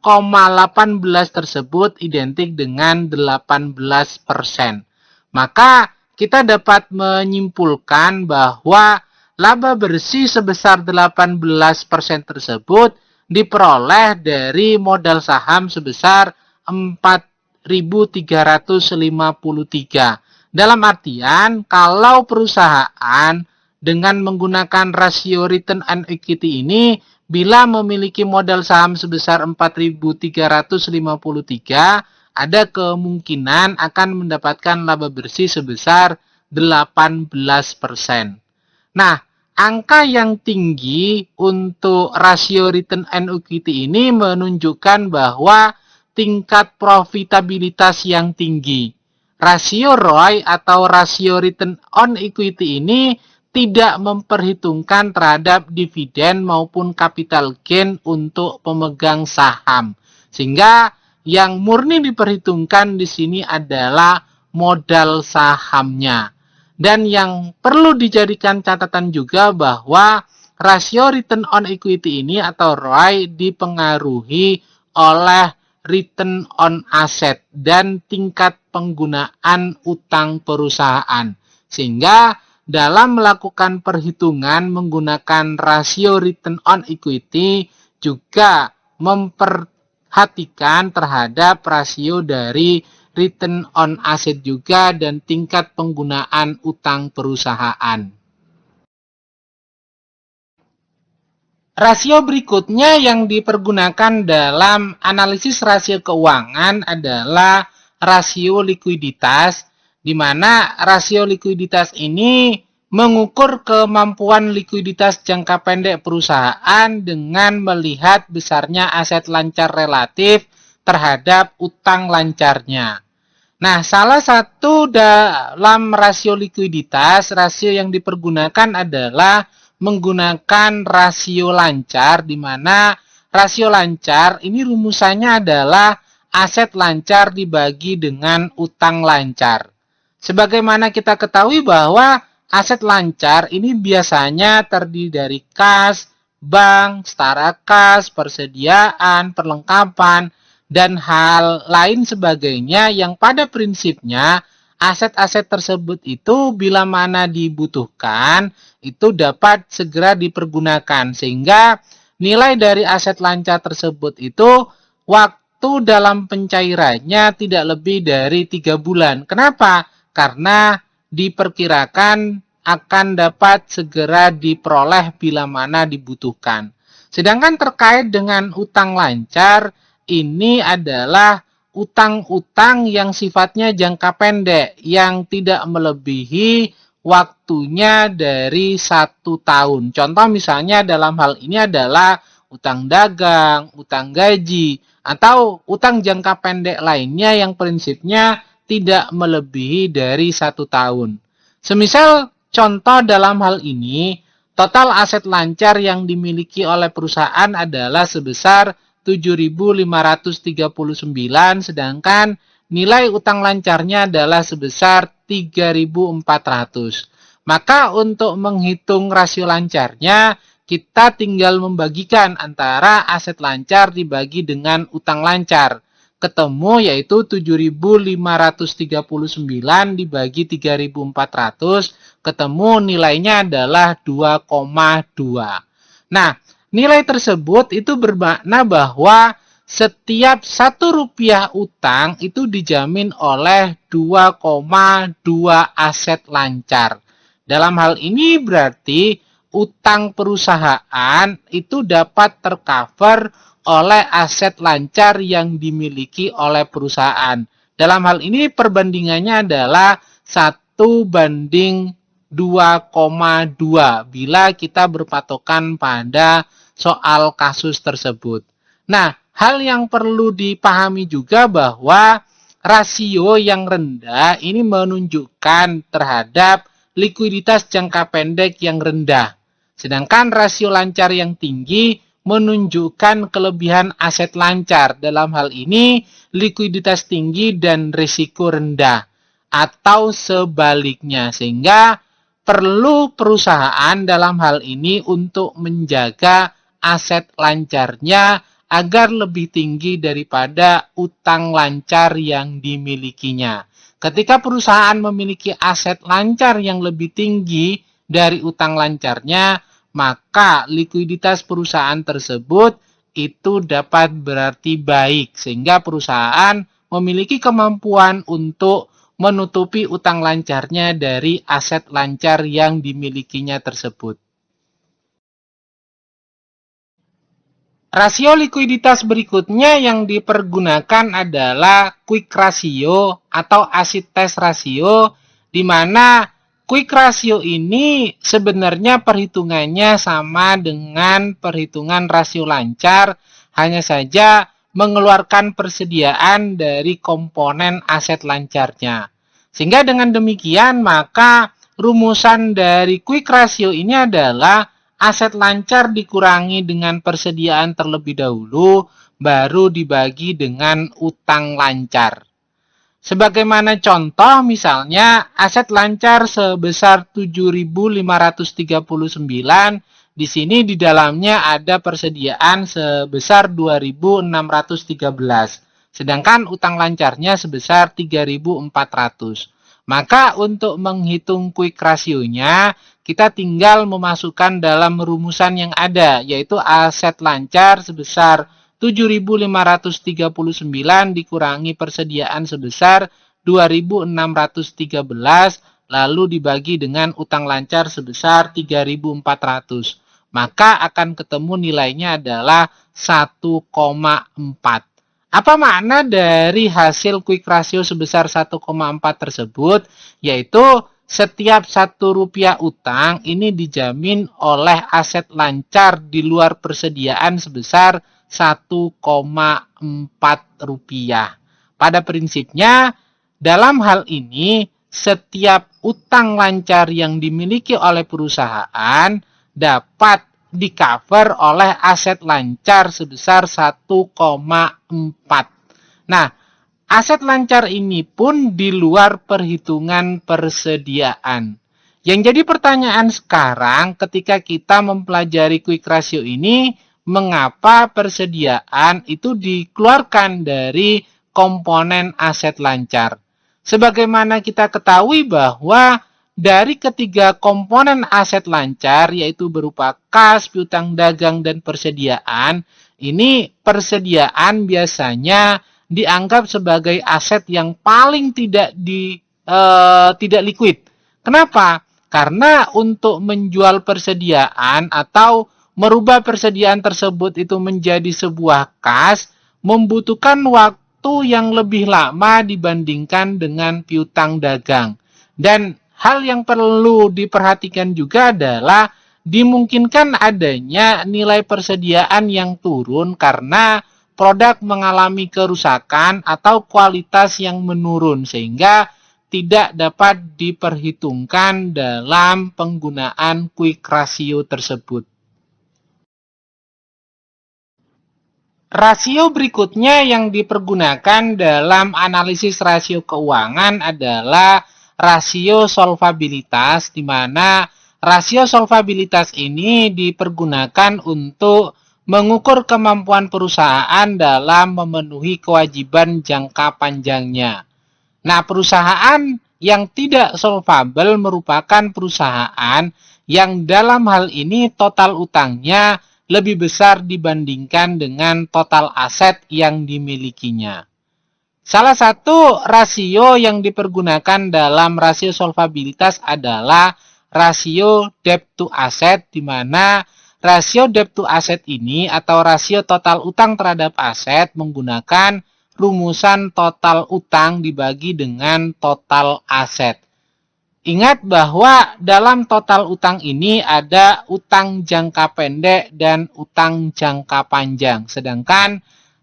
tersebut identik dengan 18%. Maka kita dapat menyimpulkan bahwa laba bersih sebesar 18% tersebut diperoleh dari modal saham sebesar 4.353. Dalam artian, kalau perusahaan dengan menggunakan rasio return on equity ini, bila memiliki modal saham sebesar 4.353, ada kemungkinan akan mendapatkan laba bersih sebesar 18%. Nah, angka yang tinggi untuk rasio return on equity ini menunjukkan bahwa tingkat profitabilitas yang tinggi. Rasio ROI atau rasio return on equity ini tidak memperhitungkan terhadap dividen maupun capital gain untuk pemegang saham. Sehingga yang murni diperhitungkan di sini adalah modal sahamnya. Dan yang perlu dijadikan catatan juga bahwa rasio return on equity ini atau ROI dipengaruhi oleh return on asset dan tingkat penggunaan utang perusahaan. Sehingga dalam melakukan perhitungan menggunakan rasio return on equity juga memperhatikan terhadap rasio dari return on asset juga dan tingkat penggunaan utang perusahaan. Rasio berikutnya yang dipergunakan dalam analisis rasio keuangan adalah rasio likuiditas, di mana rasio likuiditas ini mengukur kemampuan likuiditas jangka pendek perusahaan dengan melihat besarnya aset lancar relatif terhadap utang lancarnya. Nah, salah satu dalam rasio likuiditas, rasio yang dipergunakan adalah menggunakan rasio lancar, di mana rasio lancar ini rumusannya adalah aset lancar dibagi dengan utang lancar. Sebagaimana kita ketahui bahwa aset lancar ini biasanya terdiri dari kas, bank, setara kas, persediaan, perlengkapan, dan hal lain sebagainya yang pada prinsipnya aset-aset tersebut itu bila mana dibutuhkan itu dapat segera dipergunakan, sehingga nilai dari aset lancar tersebut itu waktu dalam pencairannya tidak lebih dari 3 bulan. Kenapa? Karena diperkirakan akan dapat segera diperoleh bila mana dibutuhkan. Sedangkan terkait dengan utang lancar, ini adalah utang-utang yang sifatnya jangka pendek yang tidak melebihi waktunya dari 1 tahun. Contoh misalnya dalam hal ini adalah utang dagang, utang gaji, atau utang jangka pendek lainnya yang prinsipnya tidak melebihi dari 1 tahun. Semisal contoh dalam hal ini, total aset lancar yang dimiliki oleh perusahaan adalah sebesar 7.539, sedangkan nilai utang lancarnya adalah sebesar 3.400. Maka untuk menghitung rasio lancarnya, kita tinggal membagikan antara aset lancar dibagi dengan utang lancar. Ketemu yaitu 7.539 dibagi 3.400, ketemu nilainya adalah 2,2. Nah, nilai tersebut itu bermakna bahwa setiap 1 rupiah utang itu dijamin oleh 2,2 aset lancar. Dalam hal ini berarti utang perusahaan itu dapat tercover oleh aset lancar yang dimiliki oleh perusahaan. Dalam hal ini perbandingannya adalah 1:2. 2,2 bila kita berpatokan pada soal kasus tersebut. Nah, hal yang perlu dipahami juga bahwa rasio yang rendah ini menunjukkan terhadap likuiditas jangka pendek yang rendah. Sedangkan rasio lancar yang tinggi menunjukkan kelebihan aset lancar. Dalam hal ini, likuiditas tinggi dan risiko rendah. Atau sebaliknya. Sehingga perlu perusahaan dalam hal ini untuk menjaga aset lancarnya agar lebih tinggi daripada utang lancar yang dimilikinya. Ketika perusahaan memiliki aset lancar yang lebih tinggi dari utang lancarnya, maka likuiditas perusahaan tersebut itu dapat berarti baik, sehingga perusahaan memiliki kemampuan untuk menutupi utang lancarnya dari aset lancar yang dimilikinya tersebut. Rasio likuiditas berikutnya yang dipergunakan adalah quick ratio atau acid test ratio, di mana quick ratio ini sebenarnya perhitungannya sama dengan perhitungan rasio lancar, hanya saja mengeluarkan persediaan dari komponen aset lancarnya. Sehingga dengan demikian maka rumusan dari quick ratio ini adalah aset lancar dikurangi dengan persediaan terlebih dahulu, baru dibagi dengan utang lancar. Sebagaimana contoh, misalnya aset lancar sebesar 7.539, di sini di dalamnya ada persediaan sebesar 2.613, sedangkan utang lancarnya sebesar 3.400. Maka untuk menghitung quick ratio-nya, kita tinggal memasukkan dalam rumusan yang ada, yaitu aset lancar sebesar 7.539 dikurangi persediaan sebesar 2.613, lalu dibagi dengan utang lancar sebesar 3.400. Maka akan ketemu nilainya adalah 1,4. Apa makna dari hasil quick ratio sebesar 1,4 tersebut? Yaitu setiap Rp1 utang ini dijamin oleh aset lancar di luar persediaan sebesar Rp1,4. Pada prinsipnya, dalam hal ini, setiap utang lancar yang dimiliki oleh perusahaan dapat di-cover oleh aset lancar sebesar 1,4. Nah, aset lancar ini pun di luar perhitungan persediaan. Yang jadi pertanyaan sekarang ketika kita mempelajari quick ratio ini, mengapa persediaan itu dikeluarkan dari komponen aset lancar? Sebagaimana kita ketahui bahwa dari ketiga komponen aset lancar, yaitu berupa kas, piutang dagang, dan persediaan, ini persediaan biasanya dianggap sebagai aset yang paling tidak liquid. Kenapa? Karena untuk menjual persediaan atau merubah persediaan tersebut itu menjadi sebuah kas, membutuhkan waktu yang lebih lama dibandingkan dengan piutang dagang. Dan hal yang perlu diperhatikan juga adalah dimungkinkan adanya nilai persediaan yang turun karena produk mengalami kerusakan atau kualitas yang menurun, sehingga tidak dapat diperhitungkan dalam penggunaan quick ratio tersebut. Rasio berikutnya yang dipergunakan dalam analisis rasio keuangan adalah rasio solvabilitas, di mana rasio solvabilitas ini dipergunakan untuk mengukur kemampuan perusahaan dalam memenuhi kewajiban jangka panjangnya. Nah, perusahaan yang tidak solvable merupakan perusahaan yang dalam hal ini total utangnya lebih besar dibandingkan dengan total aset yang dimilikinya. Salah satu rasio yang dipergunakan dalam rasio solvabilitas adalah rasio debt to asset, di mana rasio debt to asset ini atau rasio total utang terhadap aset menggunakan rumusan total utang dibagi dengan total aset. Ingat bahwa dalam total utang ini ada utang jangka pendek dan utang jangka panjang. Sedangkan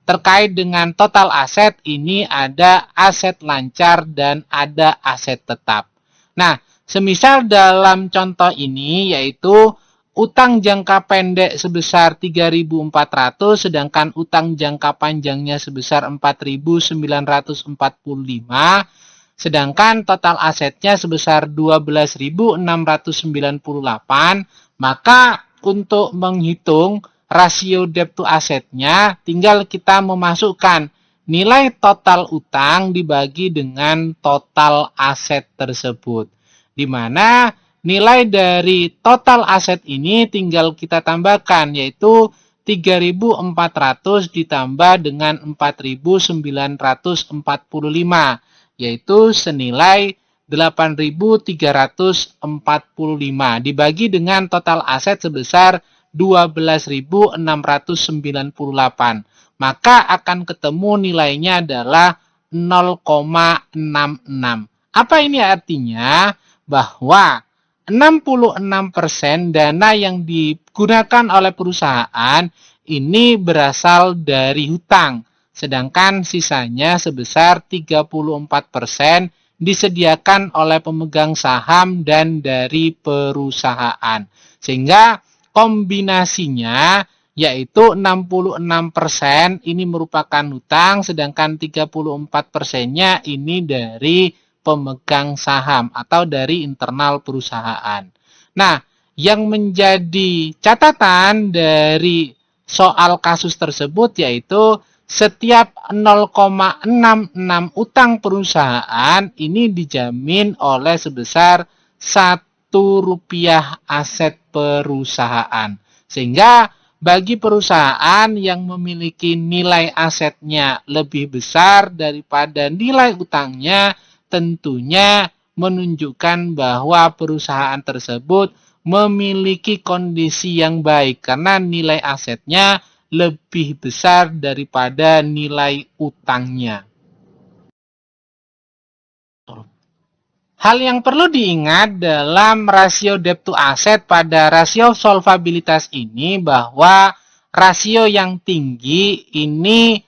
terkait dengan total aset ini ada aset lancar dan ada aset tetap. Nah, semisal dalam contoh ini yaitu utang jangka pendek sebesar 3.400 sedangkan utang jangka panjangnya sebesar 4.945. Sedangkan total asetnya sebesar 12.698, maka untuk menghitung rasio debt to asetnya tinggal kita memasukkan nilai total utang dibagi dengan total aset tersebut. Di mana nilai dari total aset ini tinggal kita tambahkan yaitu 3.400 ditambah dengan 4.945 yaitu senilai 8.345 dibagi dengan total aset sebesar 12.698. Maka akan ketemu nilainya adalah 0,66. Apa ini artinya? Bahwa 66% dana yang digunakan oleh perusahaan ini berasal dari hutang. Sedangkan sisanya sebesar 34% disediakan oleh pemegang saham dan dari perusahaan. Sehingga kombinasinya yaitu 66% ini merupakan hutang, sedangkan 34%-nya ini dari pemegang saham atau dari internal perusahaan. Nah, yang menjadi catatan dari soal kasus tersebut yaitu setiap 0,66 utang perusahaan ini dijamin oleh sebesar Rp1 aset perusahaan. Sehingga bagi perusahaan yang memiliki nilai asetnya lebih besar daripada nilai utangnya, tentunya menunjukkan bahwa perusahaan tersebut memiliki kondisi yang baik karena nilai asetnya lebih besar daripada nilai utangnya. Hal yang perlu diingat dalam rasio debt to asset pada rasio solvabilitas ini bahwa rasio yang tinggi ini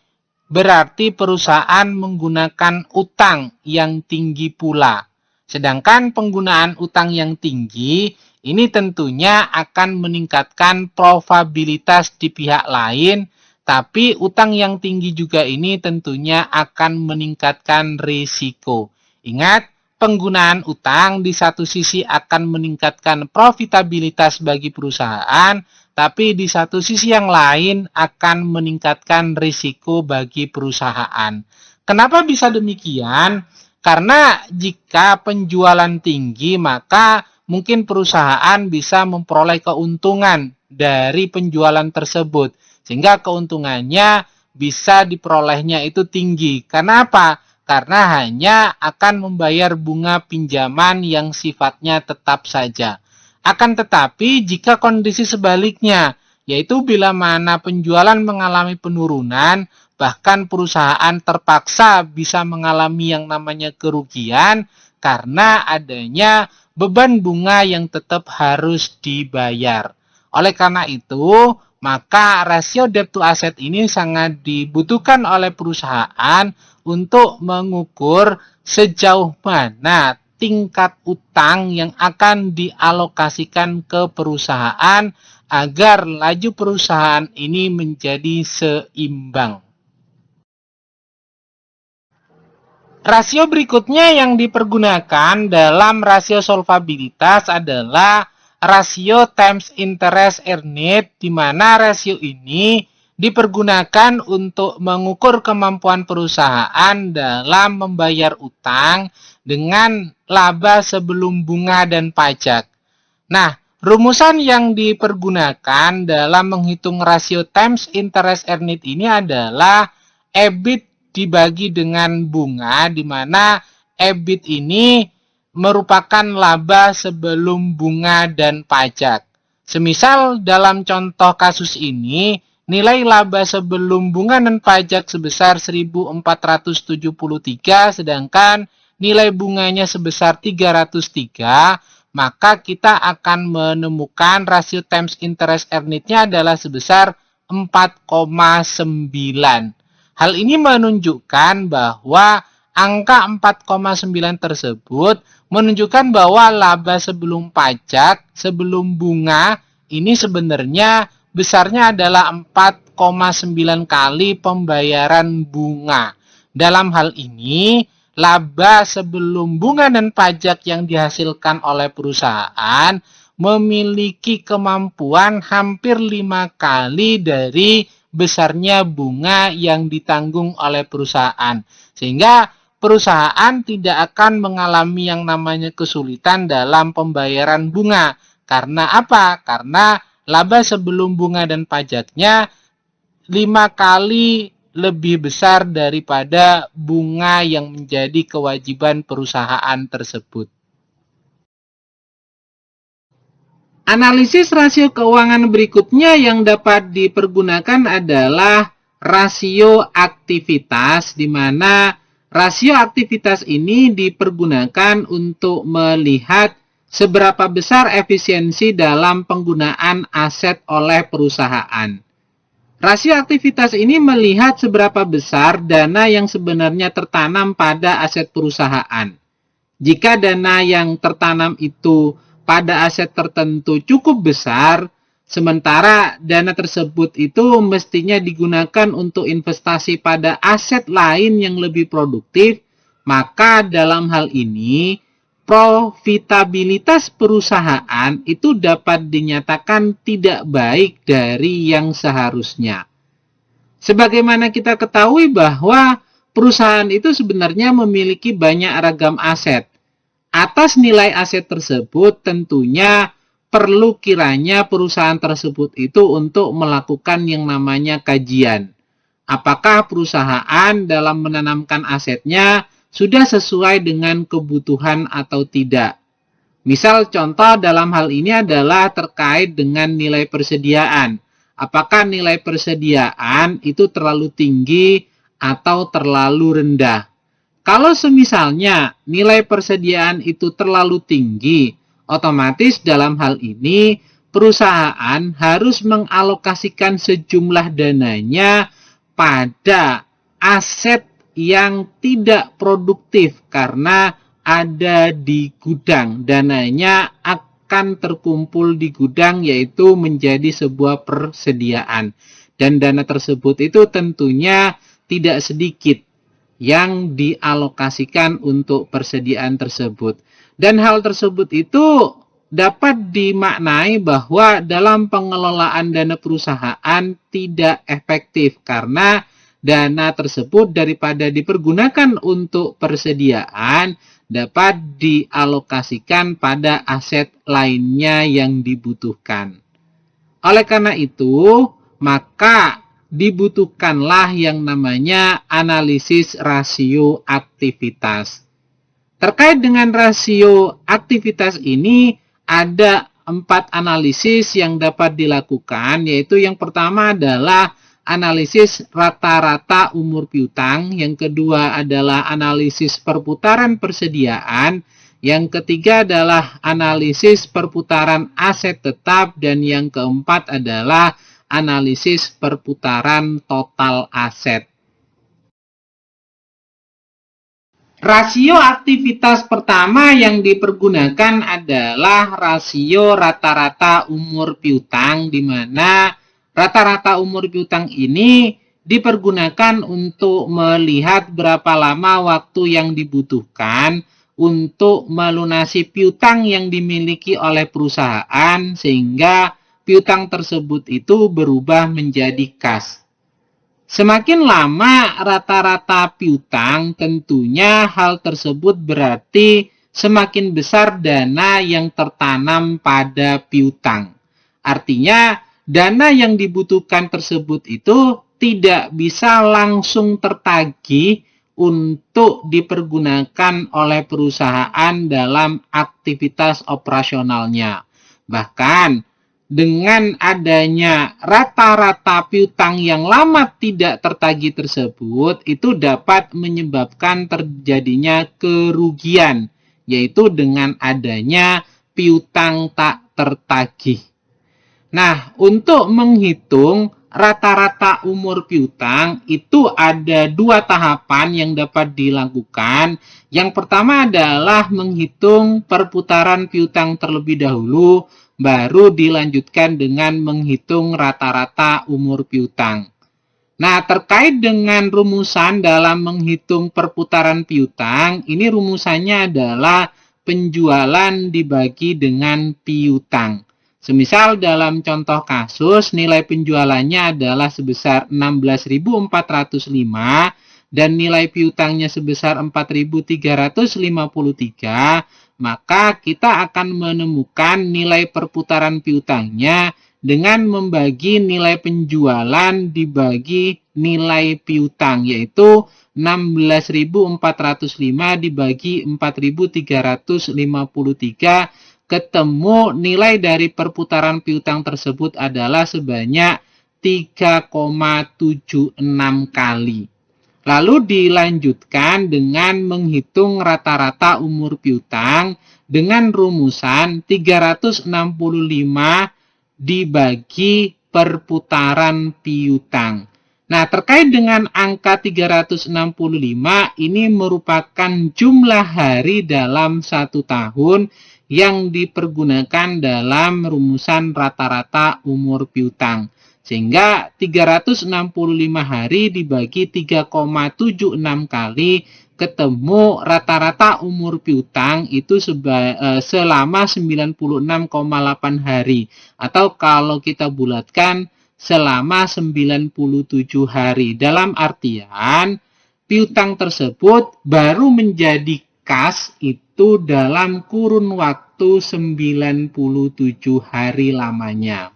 berarti perusahaan menggunakan utang yang tinggi pula. Sedangkan penggunaan utang yang tinggi ini tentunya akan meningkatkan probabilitas di pihak lain, tapi utang yang tinggi juga ini tentunya akan meningkatkan risiko. Ingat, penggunaan utang di satu sisi akan meningkatkan profitabilitas bagi perusahaan, tapi di satu sisi yang lain akan meningkatkan risiko bagi perusahaan. Kenapa bisa demikian? Karena jika penjualan tinggi, maka mungkin perusahaan bisa memperoleh keuntungan dari penjualan tersebut. Sehingga keuntungannya bisa diperolehnya itu tinggi. Karena apa? Karena hanya akan membayar bunga pinjaman yang sifatnya tetap saja. Akan tetapi jika kondisi sebaliknya, yaitu bila mana penjualan mengalami penurunan, bahkan perusahaan terpaksa bisa mengalami yang namanya kerugian karena adanya beban bunga yang tetap harus dibayar. Oleh karena itu, maka rasio debt to asset ini sangat dibutuhkan oleh perusahaan untuk mengukur sejauh mana tingkat utang yang akan dialokasikan ke perusahaan agar laju perusahaan ini menjadi seimbang. Rasio berikutnya yang dipergunakan dalam rasio solvabilitas adalah rasio times interest earned, di mana rasio ini dipergunakan untuk mengukur kemampuan perusahaan dalam membayar utang dengan laba sebelum bunga dan pajak. Nah, rumusan yang dipergunakan dalam menghitung rasio times interest earned ini adalah EBIT dibagi dengan bunga, di mana EBIT ini merupakan laba sebelum bunga dan pajak. Semisal dalam contoh kasus ini, nilai laba sebelum bunga dan pajak sebesar 1.473, sedangkan nilai bunganya sebesar 303, maka kita akan menemukan rasio times interest earned-nya adalah sebesar 4,9. Hal ini menunjukkan bahwa angka 4,9 tersebut menunjukkan bahwa laba sebelum pajak, sebelum bunga, ini sebenarnya besarnya adalah 4,9 kali pembayaran bunga. Dalam hal ini, laba sebelum bunga dan pajak yang dihasilkan oleh perusahaan memiliki kemampuan hampir 5 kali dari besarnya bunga yang ditanggung oleh perusahaan. Sehingga perusahaan tidak akan mengalami yang namanya kesulitan dalam pembayaran bunga. Karena apa? Karena laba sebelum bunga dan pajaknya 5 kali lebih besar daripada bunga yang menjadi kewajiban perusahaan tersebut. Analisis rasio keuangan berikutnya yang dapat dipergunakan adalah rasio aktivitas, di mana rasio aktivitas ini dipergunakan untuk melihat seberapa besar efisiensi dalam penggunaan aset oleh perusahaan. Rasio aktivitas ini melihat seberapa besar dana yang sebenarnya tertanam pada aset perusahaan. Jika dana yang tertanam itu pada aset tertentu cukup besar, sementara dana tersebut itu mestinya digunakan untuk investasi pada aset lain yang lebih produktif, maka dalam hal ini profitabilitas perusahaan itu dapat dinyatakan tidak baik dari yang seharusnya. Sebagaimana kita ketahui bahwa perusahaan itu sebenarnya memiliki banyak ragam aset. Atas nilai aset tersebut tentunya perlu kiranya perusahaan tersebut itu untuk melakukan yang namanya kajian. Apakah perusahaan dalam menanamkan asetnya sudah sesuai dengan kebutuhan atau tidak. Misal contoh dalam hal ini adalah terkait dengan nilai persediaan. Apakah nilai persediaan itu terlalu tinggi atau terlalu rendah? Kalau semisalnya nilai persediaan itu terlalu tinggi, otomatis dalam hal ini perusahaan harus mengalokasikan sejumlah dananya pada aset yang tidak produktif karena ada di gudang. Dananya akan terkumpul di gudang, yaitu menjadi sebuah persediaan. Dan dana tersebut itu tentunya tidak sedikit yang dialokasikan untuk persediaan tersebut. Dan hal tersebut itu dapat dimaknai bahwa dalam pengelolaan dana perusahaan tidak efektif karena dana tersebut daripada dipergunakan untuk persediaan dapat dialokasikan pada aset lainnya yang dibutuhkan. Oleh karena itu, maka dibutuhkanlah yang namanya analisis rasio aktivitas. Terkait dengan rasio aktivitas ini, ada 4 analisis yang dapat dilakukan, yaitu yang pertama adalah analisis rata-rata umur piutang, yang kedua adalah analisis perputaran persediaan, yang ketiga adalah analisis perputaran aset tetap, dan yang keempat adalah analisis perputaran total aset. Rasio aktivitas pertama yang dipergunakan adalah rasio rata-rata umur piutang, di mana rata-rata umur piutang ini dipergunakan untuk melihat berapa lama waktu yang dibutuhkan untuk melunasi piutang yang dimiliki oleh perusahaan sehingga piutang tersebut itu berubah menjadi kas. Semakin lama rata-rata piutang, tentunya hal tersebut berarti semakin besar dana yang tertanam pada piutang. Artinya, dana yang dibutuhkan tersebut itu tidak bisa langsung tertagih untuk dipergunakan oleh perusahaan dalam aktivitas operasionalnya. Bahkan, dengan adanya rata-rata piutang yang lama tidak tertagih tersebut, itu dapat menyebabkan terjadinya kerugian, yaitu dengan adanya piutang tak tertagih. Nah, untuk menghitung rata-rata umur piutang, itu ada dua tahapan yang dapat dilakukan. Yang pertama adalah menghitung perputaran piutang terlebih dahulu, baru dilanjutkan dengan menghitung rata-rata umur piutang. Nah, terkait dengan rumusan dalam menghitung perputaran piutang, ini rumusannya adalah penjualan dibagi dengan piutang. Semisal dalam contoh kasus, nilai penjualannya adalah sebesar 16.405 dan nilai piutangnya sebesar 4.353, maka kita akan menemukan nilai perputaran piutangnya dengan membagi nilai penjualan dibagi nilai piutang, yaitu 16.405 dibagi 4.353, ketemu nilai dari perputaran piutang tersebut adalah sebanyak 3,76 kali. Lalu dilanjutkan dengan menghitung rata-rata umur piutang dengan rumusan 365 dibagi perputaran piutang. Nah, terkait dengan angka 365, ini merupakan jumlah hari dalam satu tahun yang dipergunakan dalam rumusan rata-rata umur piutang. Sehingga 365 hari dibagi 3,76 kali, ketemu rata-rata umur piutang itu selama 96,8 hari. Atau kalau kita bulatkan, selama 97 hari. Dalam artian, piutang tersebut baru menjadi kas itu dalam kurun waktu 97 hari lamanya.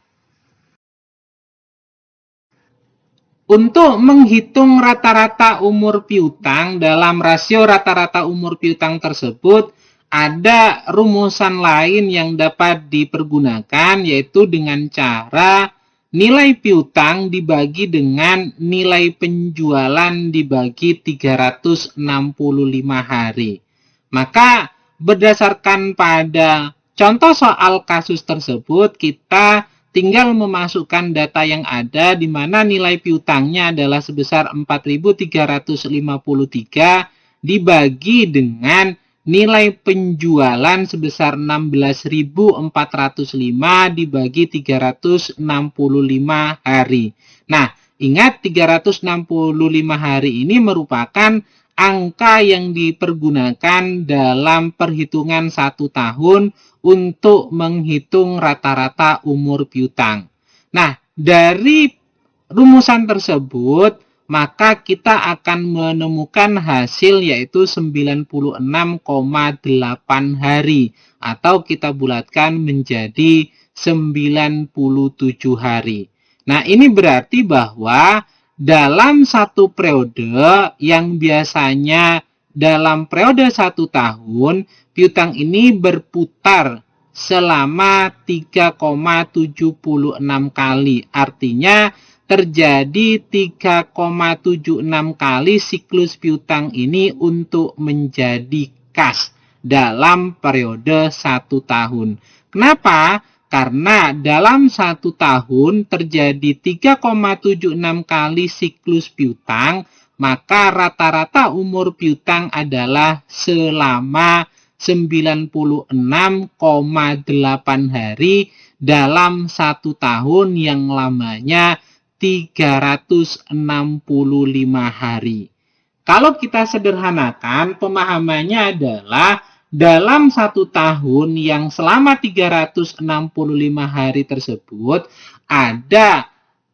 Untuk menghitung rata-rata umur piutang dalam rasio rata-rata umur piutang tersebut, ada rumusan lain yang dapat dipergunakan, yaitu dengan cara nilai piutang dibagi dengan nilai penjualan dibagi 365 hari. Maka berdasarkan pada contoh soal kasus tersebut, kita tinggal memasukkan data yang ada di mana nilai piutangnya adalah sebesar 4.353 dibagi dengan nilai penjualan sebesar 16.405 dibagi 365 hari. Nah, ingat 365 hari ini merupakan angka yang dipergunakan dalam perhitungan satu tahun untuk menghitung rata-rata umur piutang. Nah, dari rumusan tersebut, maka kita akan menemukan hasil yaitu 96,8 hari atau kita bulatkan menjadi 97 hari. Nah, ini berarti bahwa dalam satu periode yang biasanya dalam periode satu tahun, piutang ini berputar selama 3,76 kali. Artinya terjadi 3,76 kali siklus piutang ini untuk menjadi kas dalam periode satu tahun. Kenapa? Karena dalam satu tahun terjadi 3,76 kali siklus piutang, maka rata-rata umur piutang adalah selama 96,8 hari dalam satu tahun yang lamanya 365 hari. Kalau kita sederhanakan, pemahamannya adalah dalam satu tahun yang selama 365 hari tersebut, ada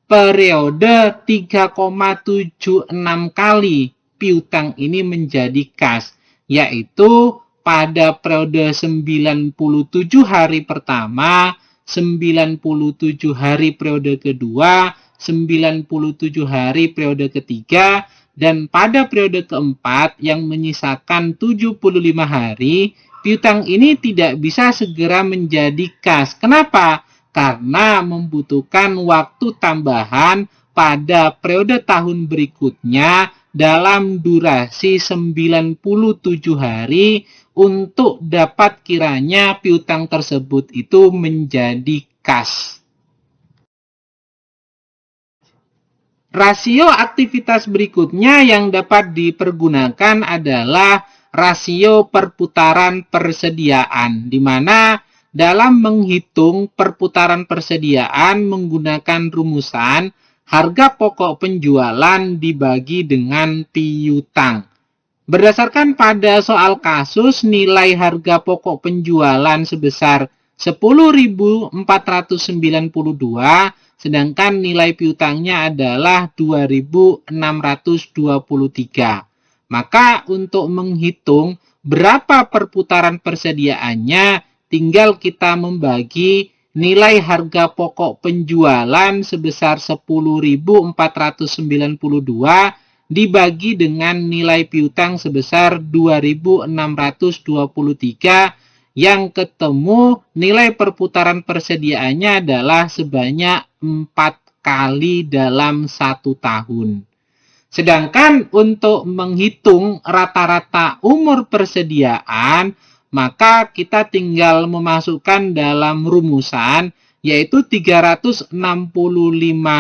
periode 3,76 kali piutang ini menjadi kas, yaitu pada periode 97 hari pertama, 97 hari periode kedua, 97 hari periode ketiga, dan pada periode keempat yang menyisakan 75 hari, piutang ini tidak bisa segera menjadi kas. Kenapa? karena membutuhkan waktu tambahan pada periode tahun berikutnya dalam durasi 97 hari untuk dapat kiranya piutang tersebut itu menjadi kas. Rasio aktivitas berikutnya yang dapat dipergunakan adalah rasio perputaran persediaan, di mana dalam menghitung perputaran persediaan menggunakan rumusan harga pokok penjualan dibagi dengan piutang. Berdasarkan pada soal kasus, nilai harga pokok penjualan sebesar 10.492, sedangkan nilai piutangnya adalah 2.623. Maka untuk menghitung berapa perputaran persediaannya, tinggal kita membagi nilai harga pokok penjualan sebesar 10.492 dibagi dengan nilai piutang sebesar 2.623, yang ketemu nilai perputaran persediaannya adalah sebanyak 4 kali dalam 1 tahun. Sedangkan untuk menghitung rata-rata umur persediaan, maka kita tinggal memasukkan dalam rumusan, yaitu 365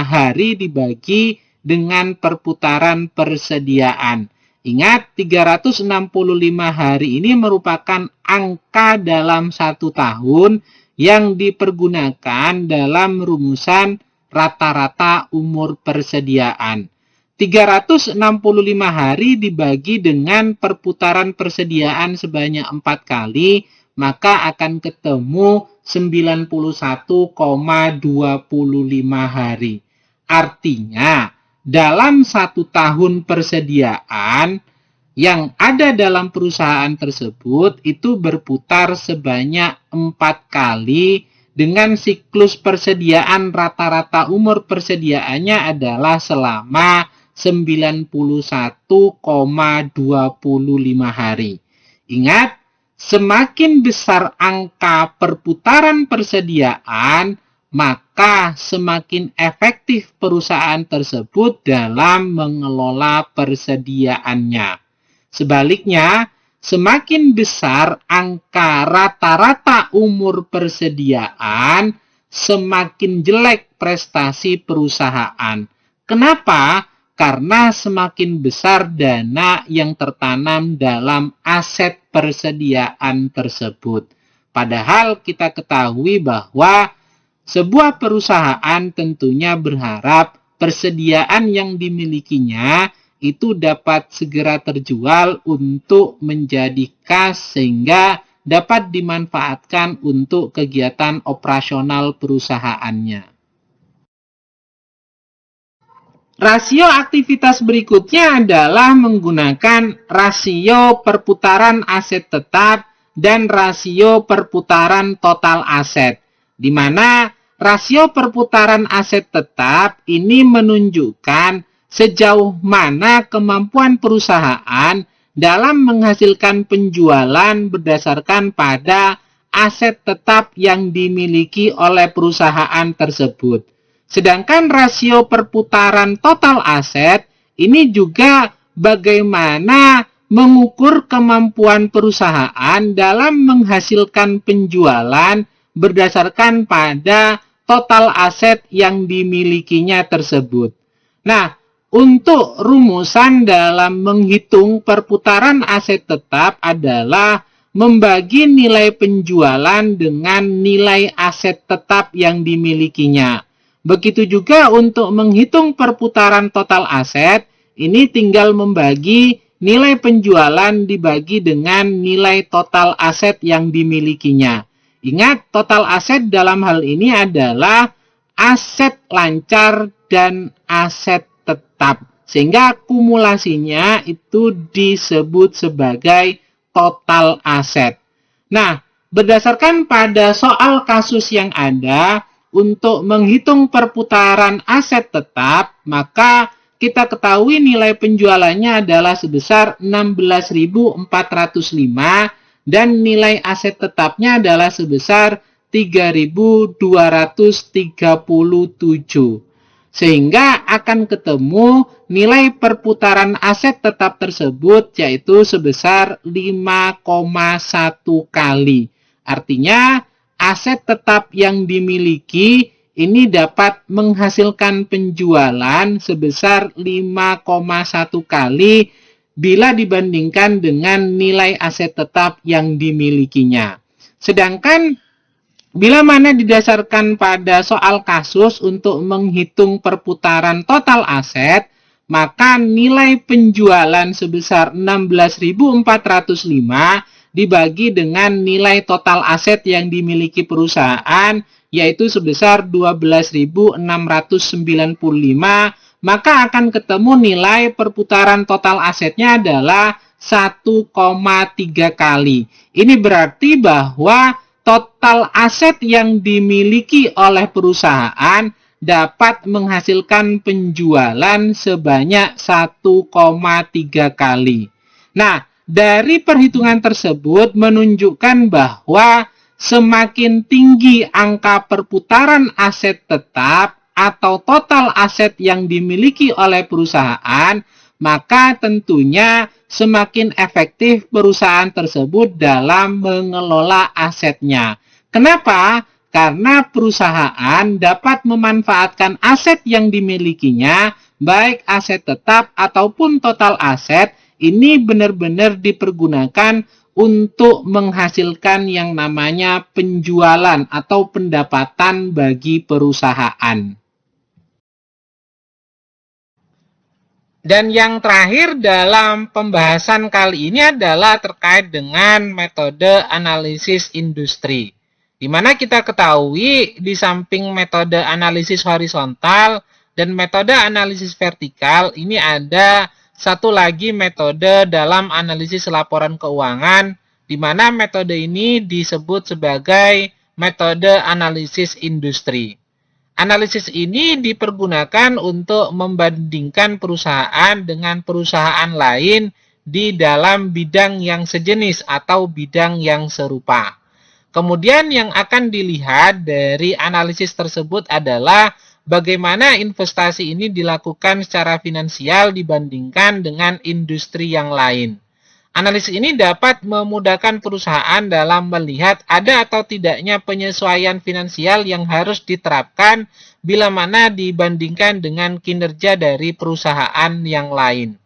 hari dibagi dengan perputaran persediaan. Ingat, 365 hari ini merupakan angka dalam 1 tahun yang dipergunakan dalam rumusan rata-rata umur persediaan. 365 hari dibagi dengan perputaran persediaan sebanyak 4 kali, maka akan ketemu 91,25 hari. Artinya, dalam 1 tahun persediaan yang ada dalam perusahaan tersebut itu berputar sebanyak 4 kali, dengan siklus persediaan rata-rata umur persediaannya adalah selama 91,25 hari. Ingat, semakin besar angka perputaran persediaan, maka semakin efektif perusahaan tersebut dalam mengelola persediaannya. Sebaliknya, semakin besar angka rata-rata umur persediaan, semakin jelek prestasi perusahaan. Kenapa? Karena semakin besar dana yang tertanam dalam aset persediaan tersebut. Padahal kita ketahui bahwa sebuah perusahaan tentunya berharap persediaan yang dimilikinya itu dapat segera terjual untuk menjadi kas sehingga dapat dimanfaatkan untuk kegiatan operasional perusahaannya. Rasio aktivitas berikutnya adalah menggunakan rasio perputaran aset tetap dan rasio perputaran total aset, di mana rasio perputaran aset tetap ini menunjukkan sejauh mana kemampuan perusahaan dalam menghasilkan penjualan berdasarkan pada aset tetap yang dimiliki oleh perusahaan tersebut. Sedangkan rasio perputaran total aset ini juga bagaimana mengukur kemampuan perusahaan dalam menghasilkan penjualan berdasarkan pada total aset yang dimilikinya tersebut. Nah, untuk rumusan dalam menghitung perputaran aset tetap adalah membagi nilai penjualan dengan nilai aset tetap yang dimilikinya. Begitu juga untuk menghitung perputaran total aset, ini tinggal membagi nilai penjualan dibagi dengan nilai total aset yang dimilikinya. Ingat, total aset dalam hal ini adalah aset lancar dan aset tetap. Sehingga kumulasinya itu disebut sebagai total aset. Nah, berdasarkan pada soal kasus yang ada, untuk menghitung perputaran aset tetap, maka kita ketahui nilai penjualannya adalah sebesar 16.405 dan nilai aset tetapnya adalah sebesar 3.237. Sehingga akan ketemu nilai perputaran aset tetap tersebut yaitu sebesar 5,1 kali. Artinya aset tetap yang dimiliki ini dapat menghasilkan penjualan sebesar 5,1 kali bila dibandingkan dengan nilai aset tetap yang dimilikinya. Sedangkan bila mana didasarkan pada soal kasus untuk menghitung perputaran total aset, maka nilai penjualan sebesar 16.405 dibagi dengan nilai total aset yang dimiliki perusahaan yaitu sebesar 12.695, maka akan ketemu nilai perputaran total asetnya adalah 1,3 kali. Ini berarti bahwa total aset yang dimiliki oleh perusahaan dapat menghasilkan penjualan sebanyak 1,3 kali. Nah, dari perhitungan tersebut menunjukkan bahwa semakin tinggi angka perputaran aset tetap atau total aset yang dimiliki oleh perusahaan, maka tentunya semakin efektif perusahaan tersebut dalam mengelola asetnya. Kenapa? Karena perusahaan dapat memanfaatkan aset yang dimilikinya, baik aset tetap ataupun total aset, ini benar-benar dipergunakan untuk menghasilkan yang namanya penjualan atau pendapatan bagi perusahaan. Dan yang terakhir dalam pembahasan kali ini adalah terkait dengan metode analisis industri. Di mana kita ketahui di samping metode analisis horizontal dan metode analisis vertikal, ini ada satu lagi metode dalam analisis laporan keuangan, di mana metode ini disebut sebagai metode analisis industri. Analisis ini dipergunakan untuk membandingkan perusahaan dengan perusahaan lain di dalam bidang yang sejenis atau bidang yang serupa. Kemudian yang akan dilihat dari analisis tersebut adalah bagaimana investasi ini dilakukan secara finansial dibandingkan dengan industri yang lain. Analisis ini dapat memudahkan perusahaan dalam melihat ada atau tidaknya penyesuaian finansial yang harus diterapkan bila mana dibandingkan dengan kinerja dari perusahaan yang lain.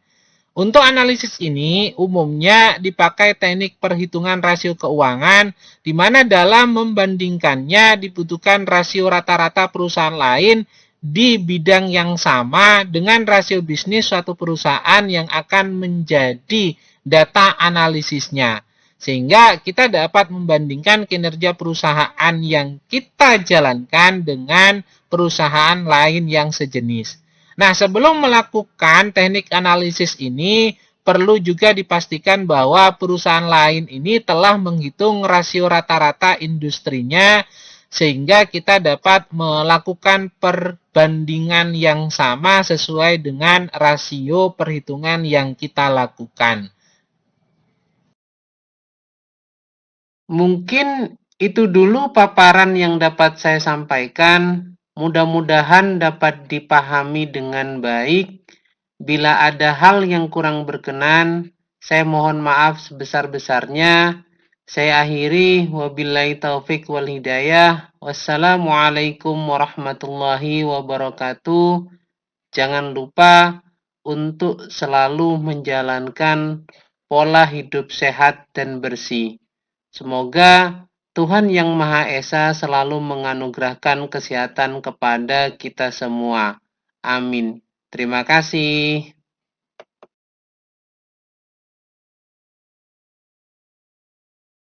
Untuk analisis ini umumnya dipakai teknik perhitungan rasio keuangan, di mana dalam membandingkannya dibutuhkan rasio rata-rata perusahaan lain di bidang yang sama dengan rasio bisnis suatu perusahaan yang akan menjadi data analisisnya. Sehingga kita dapat membandingkan kinerja perusahaan yang kita jalankan dengan perusahaan lain yang sejenis. Nah, sebelum melakukan teknik analisis ini, perlu juga dipastikan bahwa perusahaan lain ini telah menghitung rasio rata-rata industrinya, sehingga kita dapat melakukan perbandingan yang sama sesuai dengan rasio perhitungan yang kita lakukan. Mungkin itu dulu paparan yang dapat saya sampaikan. Mudah-mudahan dapat dipahami dengan baik. Bila ada hal yang kurang berkenan, saya mohon maaf sebesar-besarnya. Saya akhiri, wabillahi taufik wal hidayah. Wassalamualaikum warahmatullahi wabarakatuh. Jangan lupa untuk selalu menjalankan pola hidup sehat dan bersih. Semoga Tuhan Yang Maha Esa selalu menganugerahkan kesehatan kepada kita semua. Amin. Terima kasih.